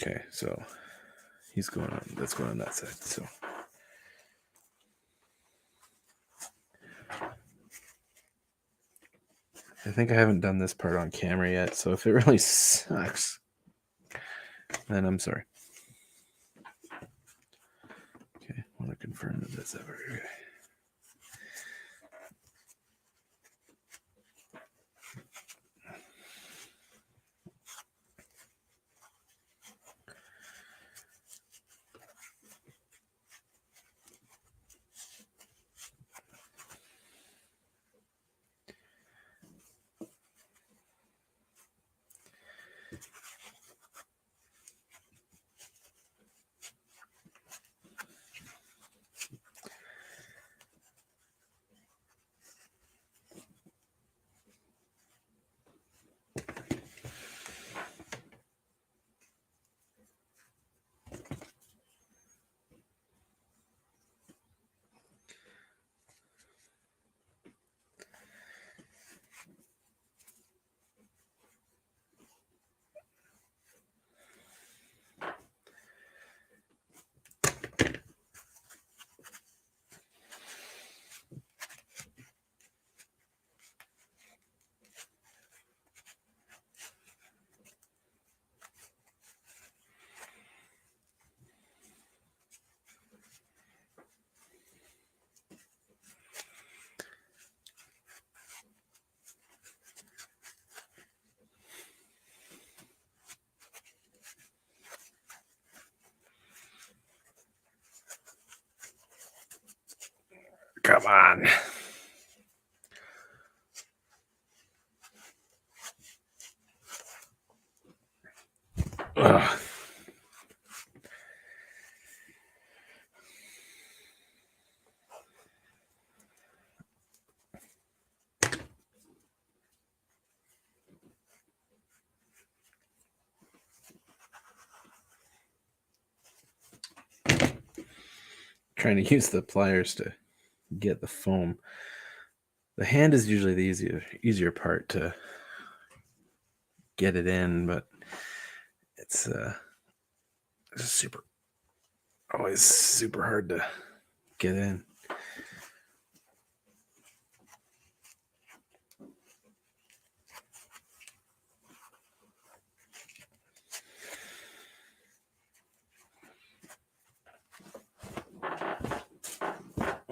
Okay, so he's going on. That's going on that side. So I think I haven't done this part on camera yet. So if it really sucks, then I'm sorry. Okay, I want to confirm that that's ever okay. Come on. Ugh. Trying to use the pliers to get the foam. The hand is usually the easier part to get it in, but it's always super hard to get in.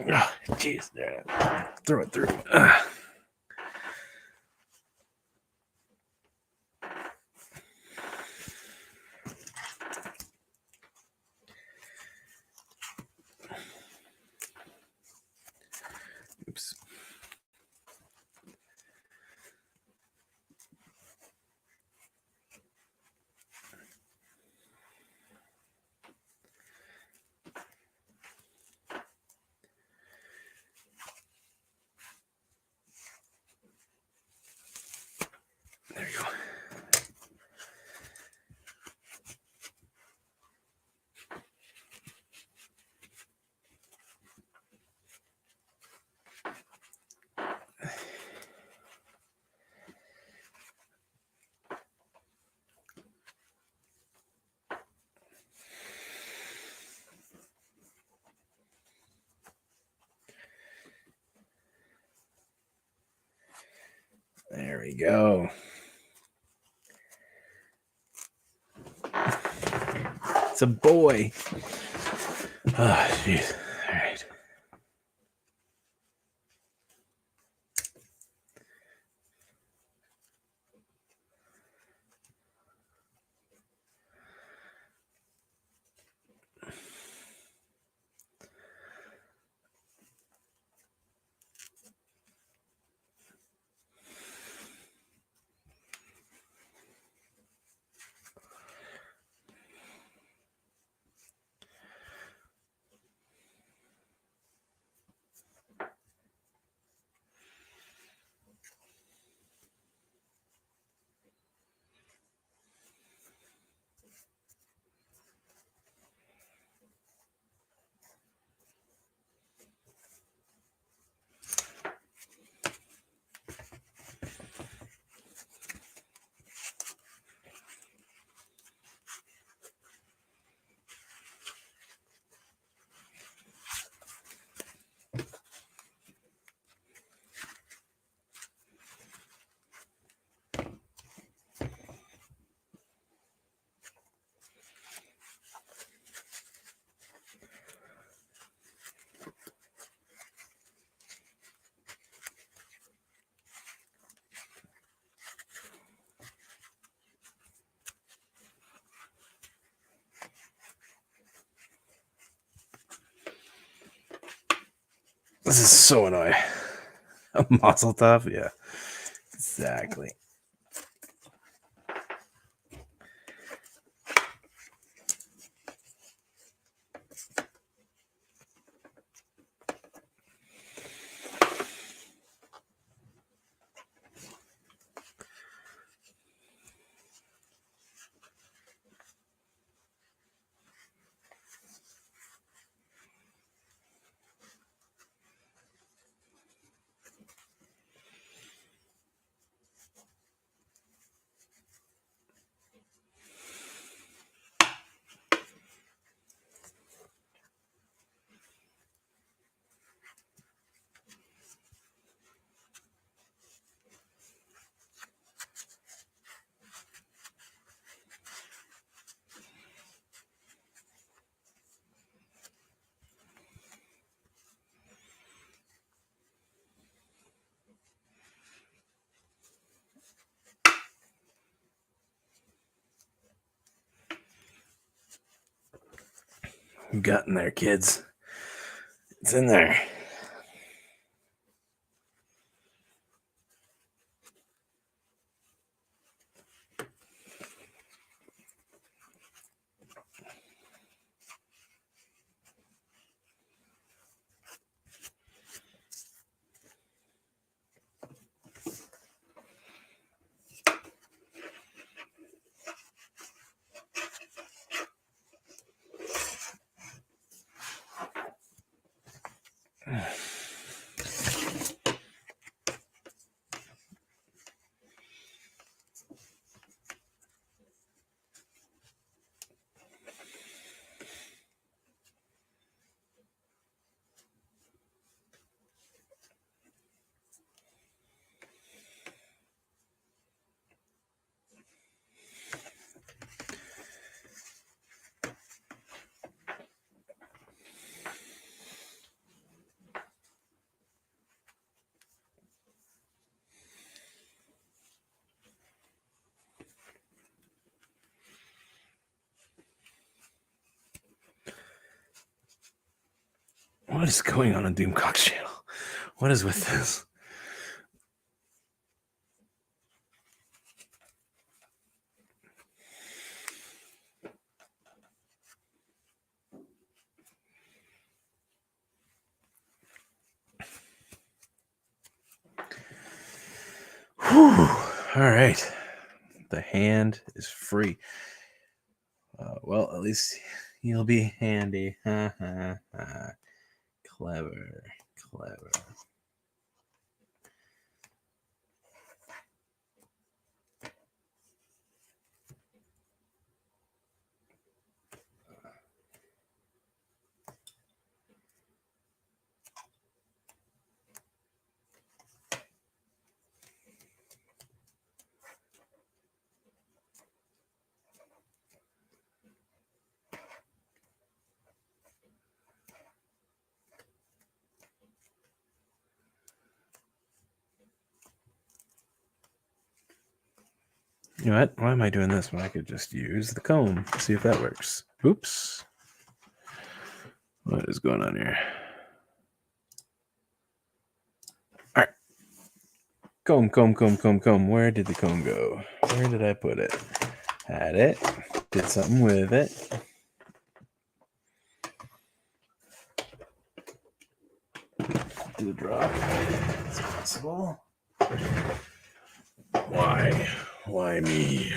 Oh, jeez, there. Throw it through. Oops. There you go. There we go. It's a boy. Oh, jeez. All right. This is so annoying. A muzzle top? Yeah, exactly. You got in there, kids. It's in there. What is going on Doomcock's channel? What is with this? Whew. All right. The hand is free. Well, at least you'll be handy. Clever. Clever. You know what? Why am I doing this when I could just use the comb? See if that works. Oops. What is going on here? All right. Comb, comb, comb, comb, comb. Where did the comb go? Where did I put it? Had it. Did something with it. Do the drop. It's possible. Why? Why me?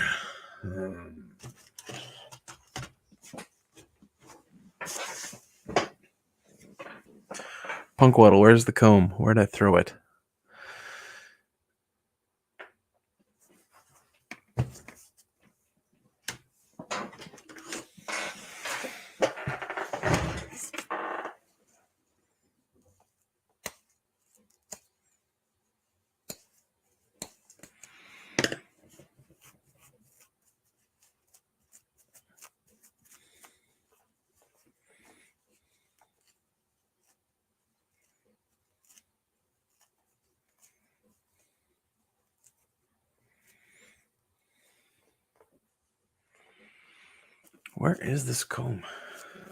Punkwaddle, where's the comb? Where'd I throw it? Where is this comb?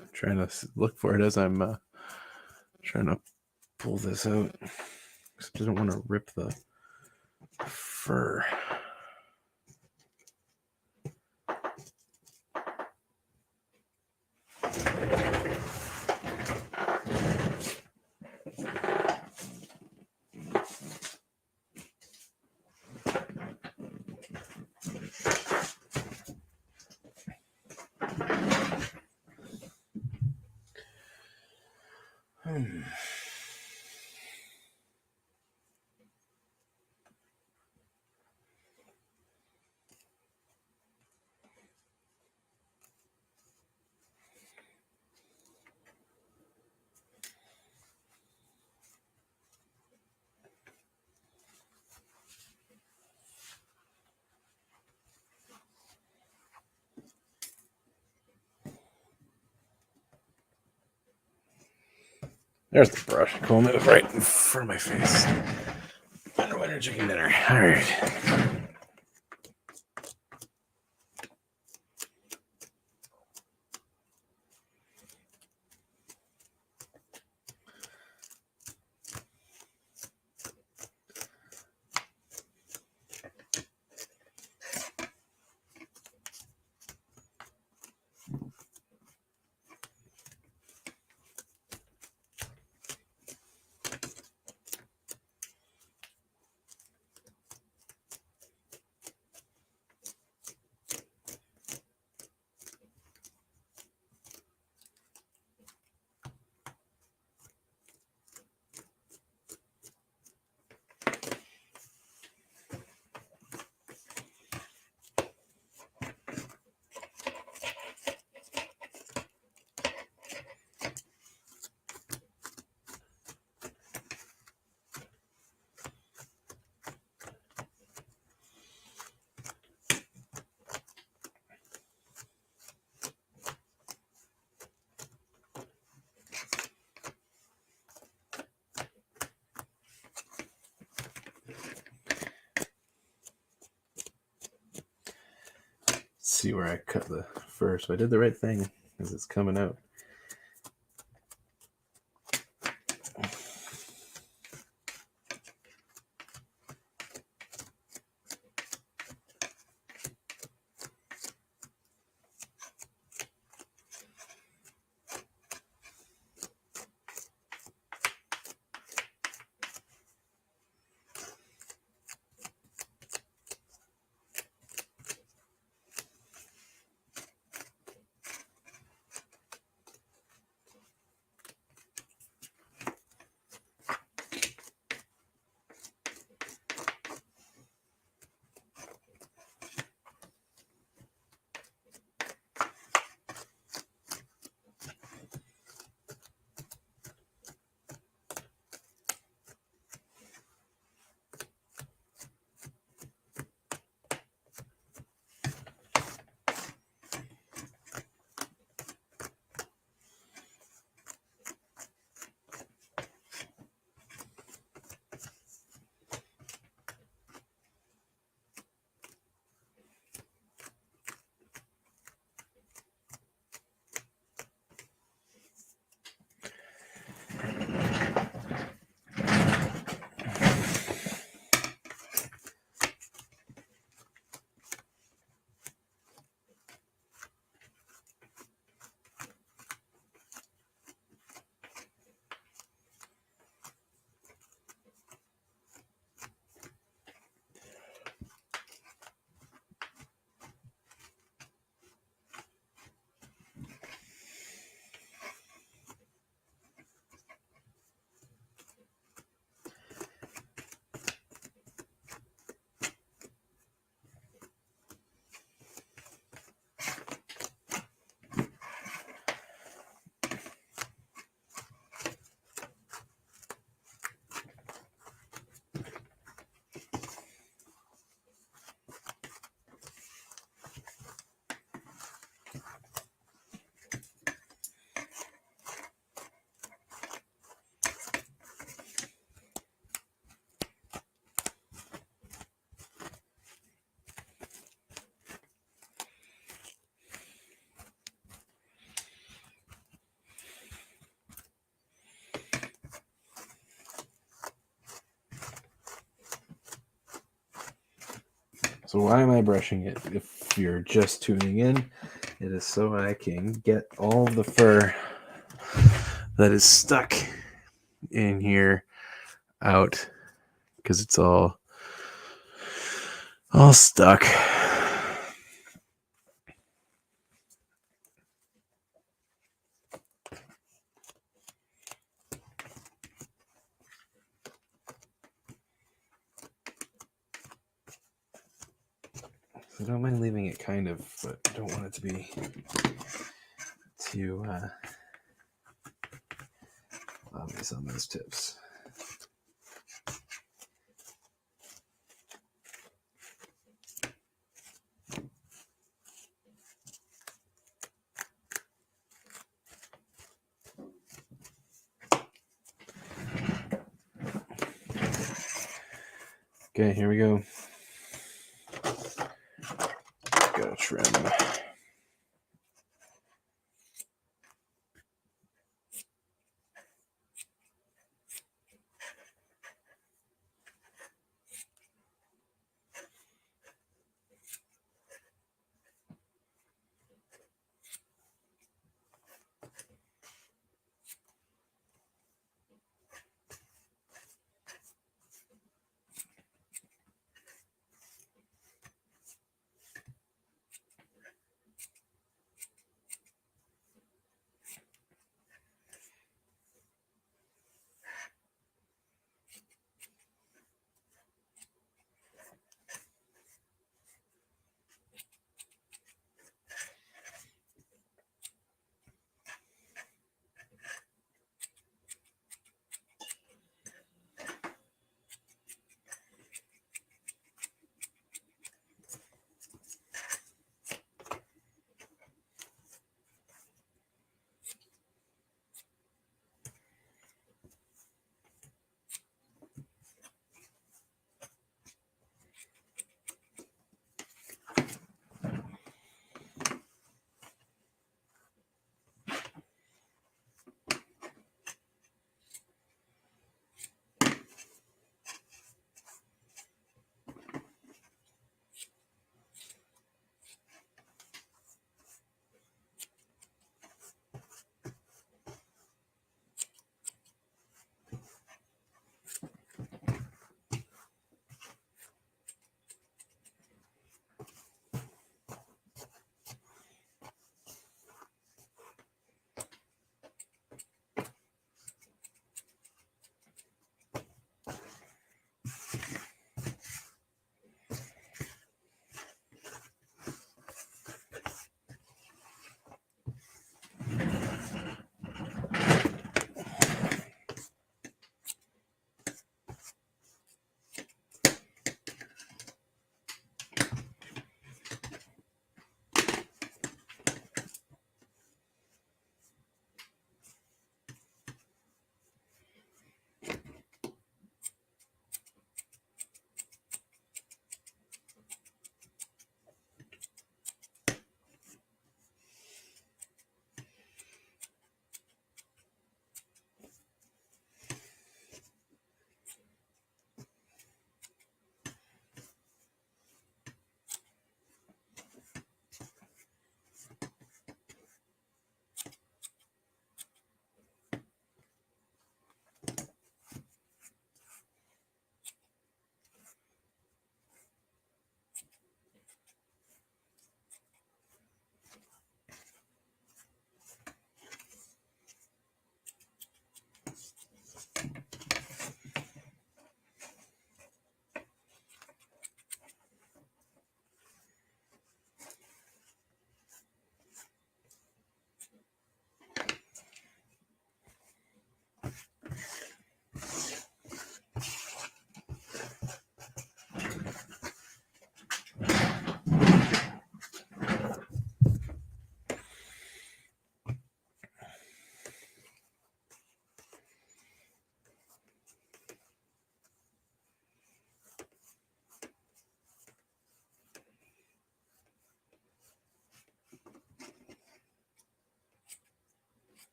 I'm trying to look for it as I'm trying to pull this out. I don't want to rip the fur. There's the brush. Cool move right in front of my face. Winter chicken dinner. All right. See where I cut the fur. So I did the right thing as it's coming out. So why am I brushing it? If you're just tuning in, it is so I can get all the fur that is stuck in here out, because it's all stuck. I don't mind leaving it kind of, but I don't want it to be too obvious on those tips. Okay, here we go. Gotta trim.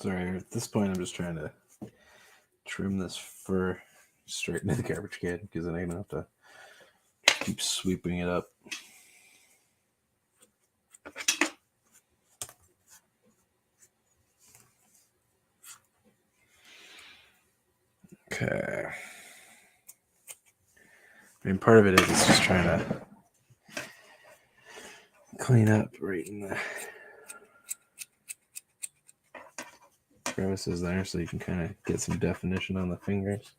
Sorry, at this point I'm just trying to trim this fur straight into the garbage can because then I'm gonna have to keep sweeping it up. Okay. I mean, part of it is it's just trying to clean up right in the crevices there so you can kind of get some definition on the fingers.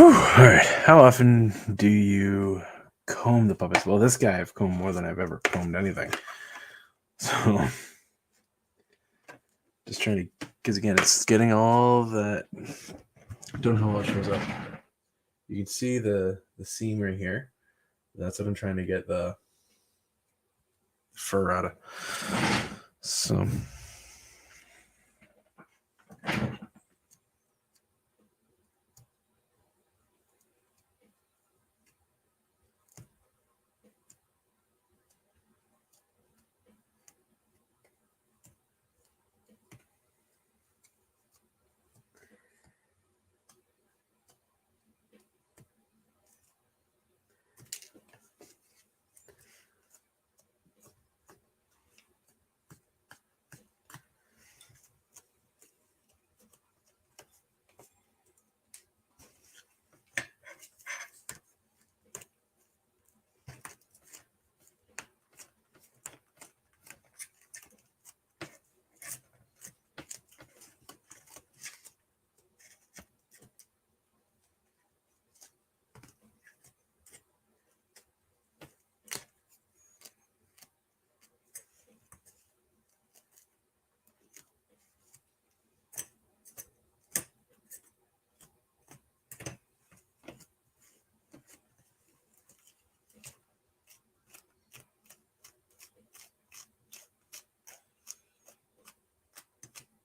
All right. How often do you comb the puppets? Well, this guy I've combed more than I've ever combed anything. So just trying to, because again, it's getting all that. Don't know how well it shows up. You can see the seam right here. That's what I'm trying to get the fur out of. So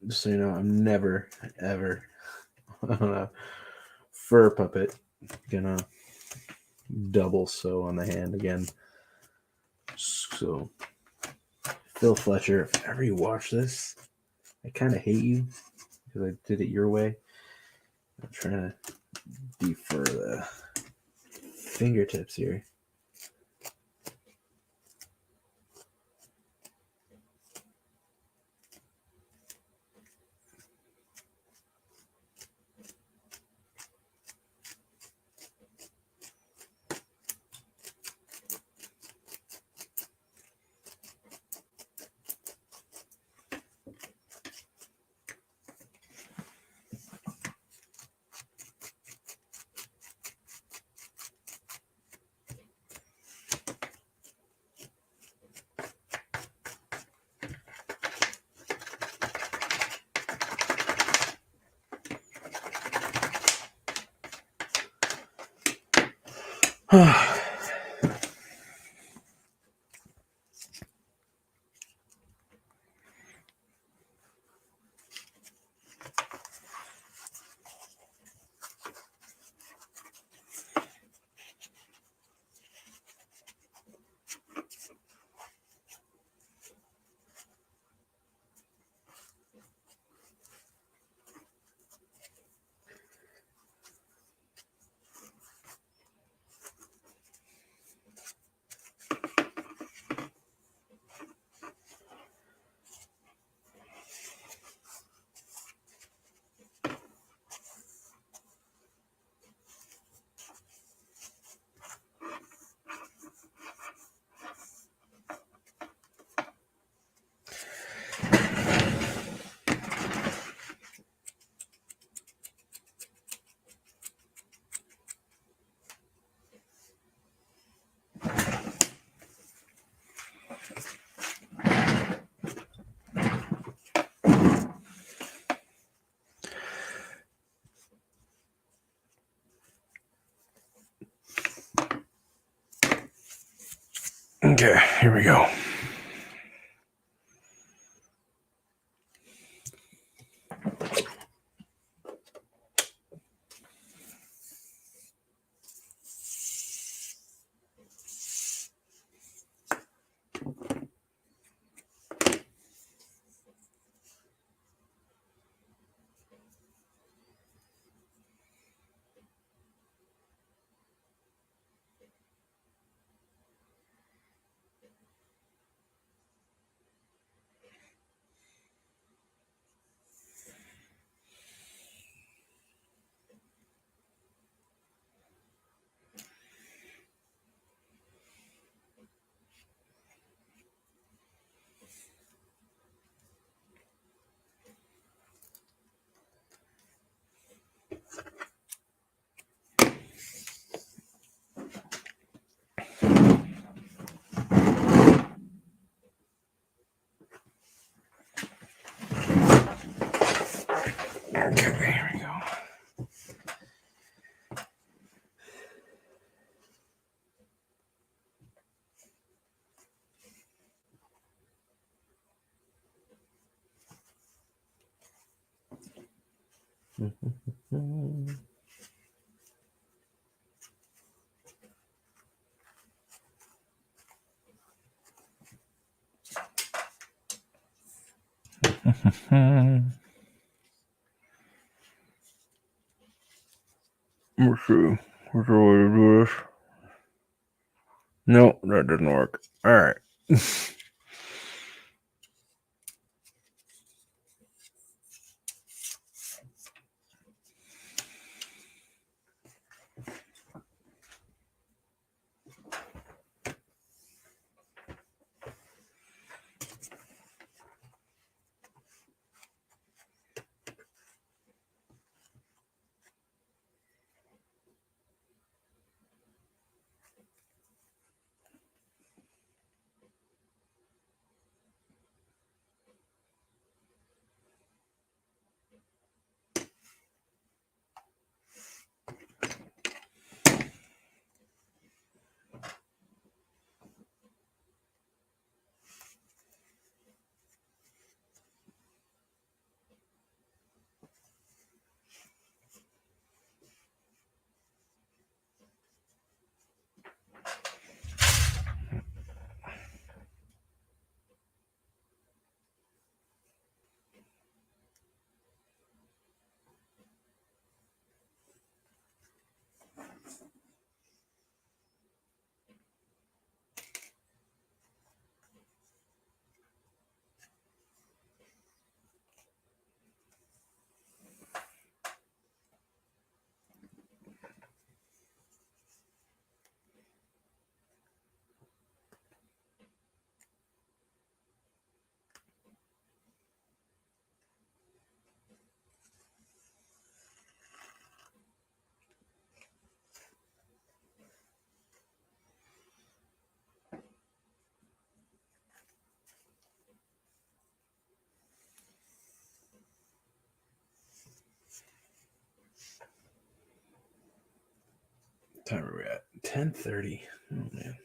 just so you know, I'm never, ever on a fur puppet gonna double sew on the hand again. So, Phil Fletcher, if ever you watch this, I kind of hate you because I did it your way. I'm trying to defer the fingertips here. Okay, here we go. Okay, here we go. Let's see. What's the way to do this? No, that doesn't work. All right. What time are we at? 10:30. Oh man.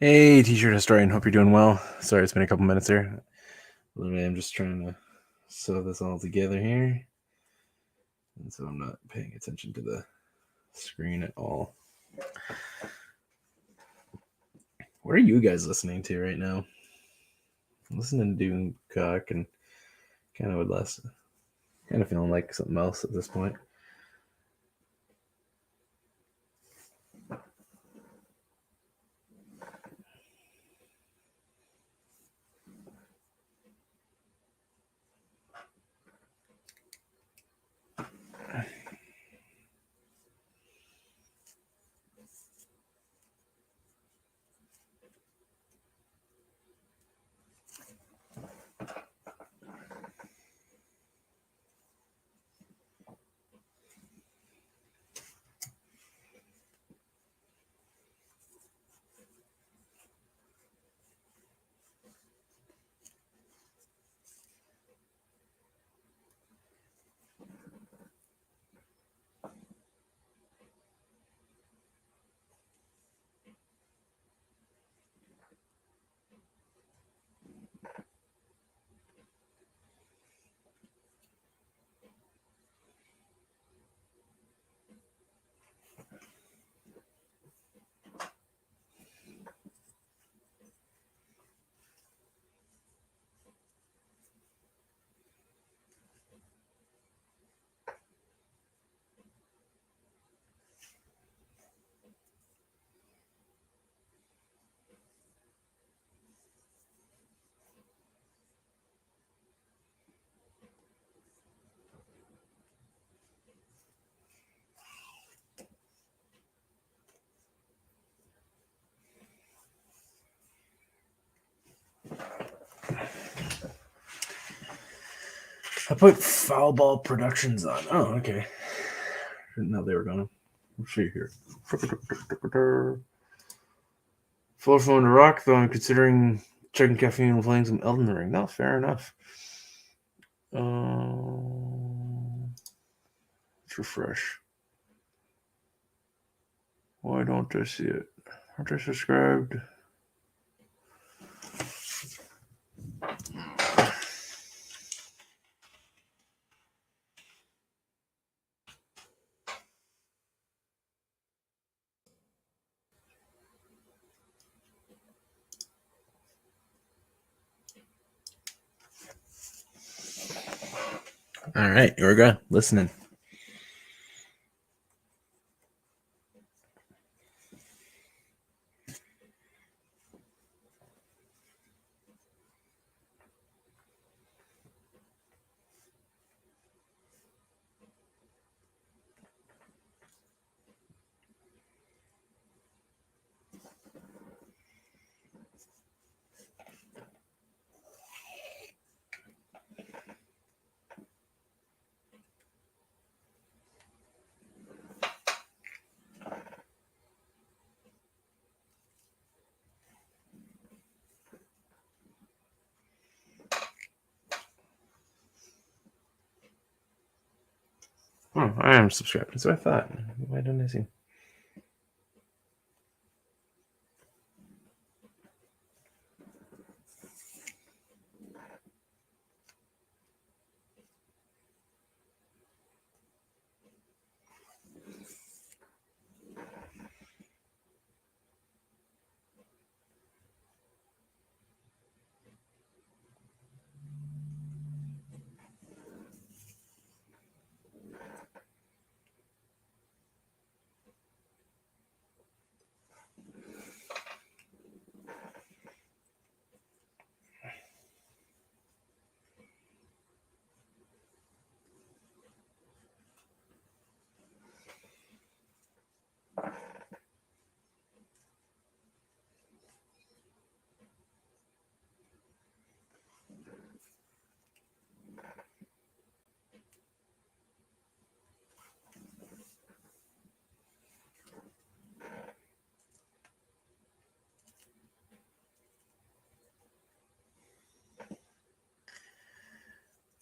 Hey, T-shirt historian. Hope you're doing well. Sorry, it's been a couple minutes here. Literally, I'm just trying to sew this all together here, and so I'm not paying attention to the screen at all. What are you guys listening to right now? I'm listening to Doomcock and kind of would less, kind of feeling like something else at this point. I put Foul Ball Productions on. Oh, okay. Didn't know they were gonna. Let's see here. Full phone to rock, though I'm considering checking caffeine and playing some Elden Ring. No, fair enough. Let's refresh. Why don't I see it? Aren't I subscribed? All right, here we go. Listening. Oh, I am subscribed. That's what I thought. Why didn't I see?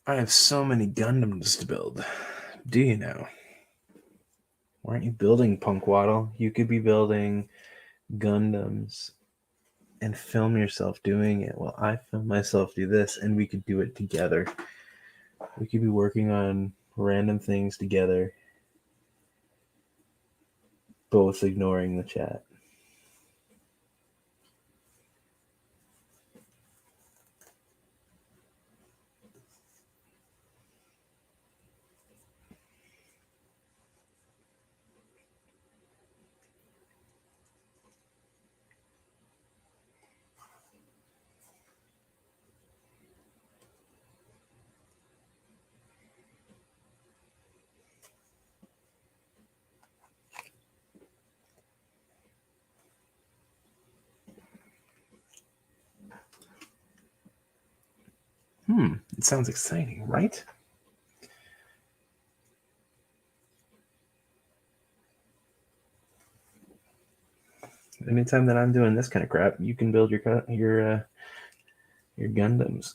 I have so many Gundams to build. Do you know? Why aren't you building, Punkwaddle? You could be building Gundams and film yourself doing it while I film myself do this, and we could do it together. We could be working on random things together, both ignoring the chat. It sounds exciting, right? Anytime that I'm doing this kind of crap, you can build your Gundams.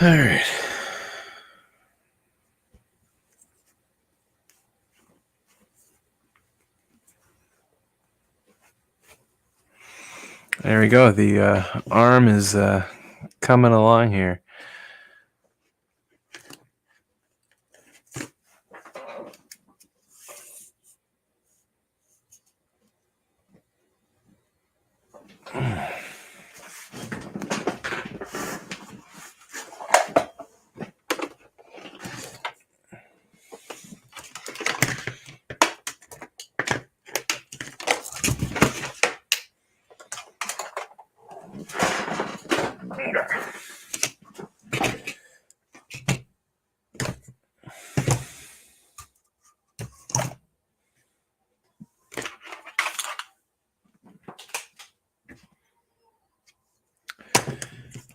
All right. There we go. The arm is coming along here.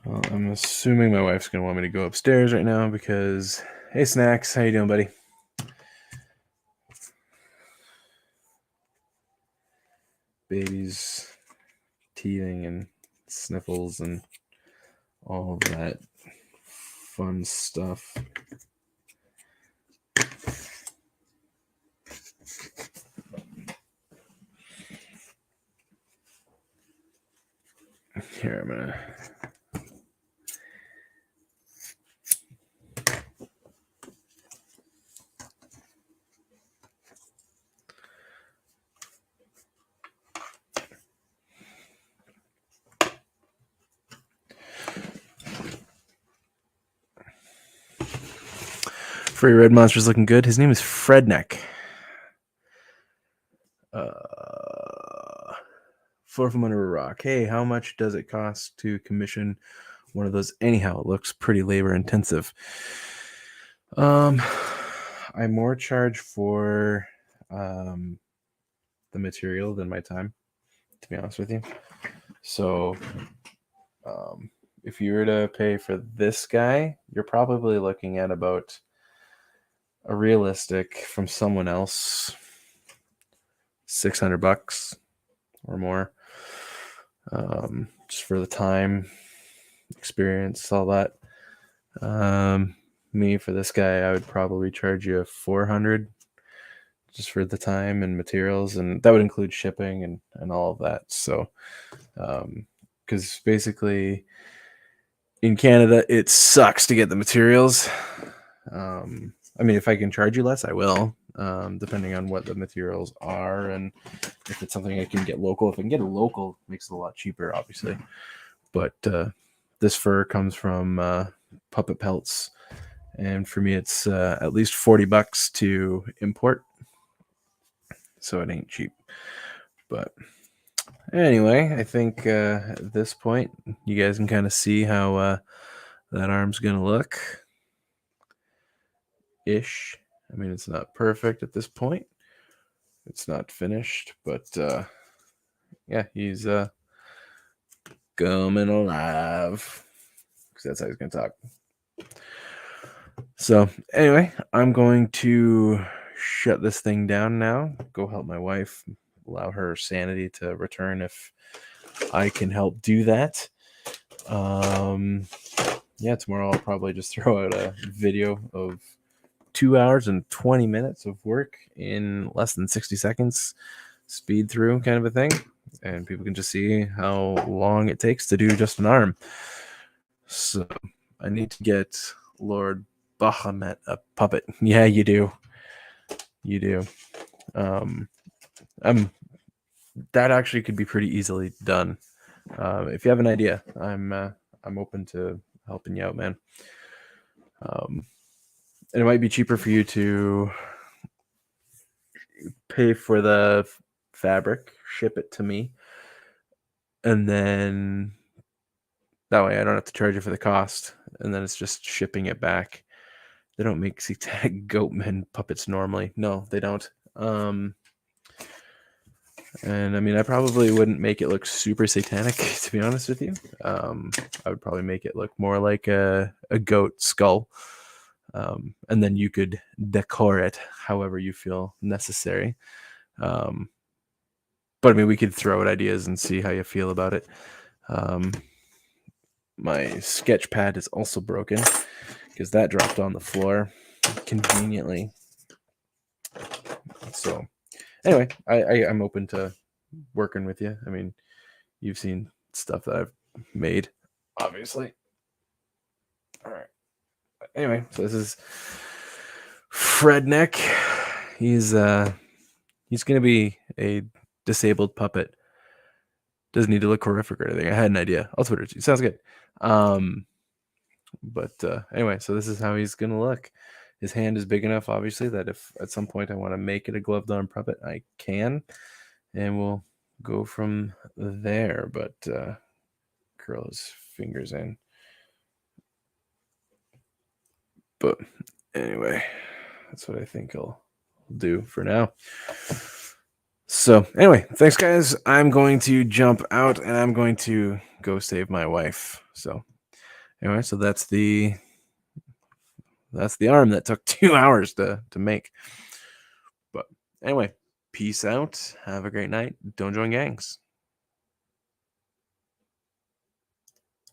Well, I'm assuming my wife's going to want me to go upstairs right now because, hey, Snacks, how you doing, buddy? Baby's teething and sniffles and all of that fun stuff. Here, I'm gonna. Furry Red Monster's looking good. His name is Fredneck. 4 from under a rock. Hey, how much does it cost to commission one of those? Anyhow, it looks pretty labor intensive. I more charge for the material than my time, to be honest with you. So if you were to pay for this guy, you're probably looking at about a realistic from someone else $600 or more, just for the time, experience, all that. Me, for this guy, I would probably charge you $400 just for the time and materials, and that would include shipping and all of that. So because basically in Canada it sucks to get the materials. I mean, if I can charge you less, I will, depending on what the materials are and if it's something I can get local. If I can get it local, it makes it a lot cheaper, obviously. But this fur comes from Puppet Pelts, and for me it's at least $40 to import, so it ain't cheap. But anyway, I think at this point you guys can kind of see how that arm's gonna look ish. I mean, it's not perfect at this point, it's not finished, but yeah, he's coming alive, because that's how he's gonna talk. So anyway, I'm going to shut this thing down now, go help my wife, allow her sanity to return if I can help do that. Yeah, tomorrow I'll probably just throw out a video of 2 hours and 20 minutes of work in less than 60 seconds, speed through kind of a thing, and people can just see how long it takes to do just an arm. So I need to get Lord Bahamut a puppet. Yeah, you do. You do. That actually could be pretty easily done. If you have an idea, I'm open to helping you out, man. And it might be cheaper for you to pay for the fabric, ship it to me, and then that way I don't have to charge you for the cost, and then it's just shipping it back. They don't make satanic goatmen puppets normally. No, they don't. And I mean, I probably wouldn't make it look super satanic, to be honest with you. I would probably make it look more like a goat skull. And then you could decor it however you feel necessary. But I mean, we could throw out ideas and see how you feel about it. My sketch pad is also broken because that dropped on the floor conveniently. So anyway, I'm open to working with you. I mean, you've seen stuff that I've made, obviously. All right. Anyway, so this is Fredneck. He's gonna be a disabled puppet. Doesn't need to look horrific or anything. I had an idea. I'll Twitter it to you. Sounds good. But anyway, so this is how he's gonna look. His hand is big enough, obviously, that if at some point I want to make it a gloved arm puppet, I can, and we'll go from there. But curl his fingers in. But anyway, that's what I think I'll do for now. So anyway, thanks guys. I'm going to jump out and I'm going to go save my wife. So anyway, so that's the arm that took 2 hours to make. But anyway, peace out. Have a great night. Don't join gangs.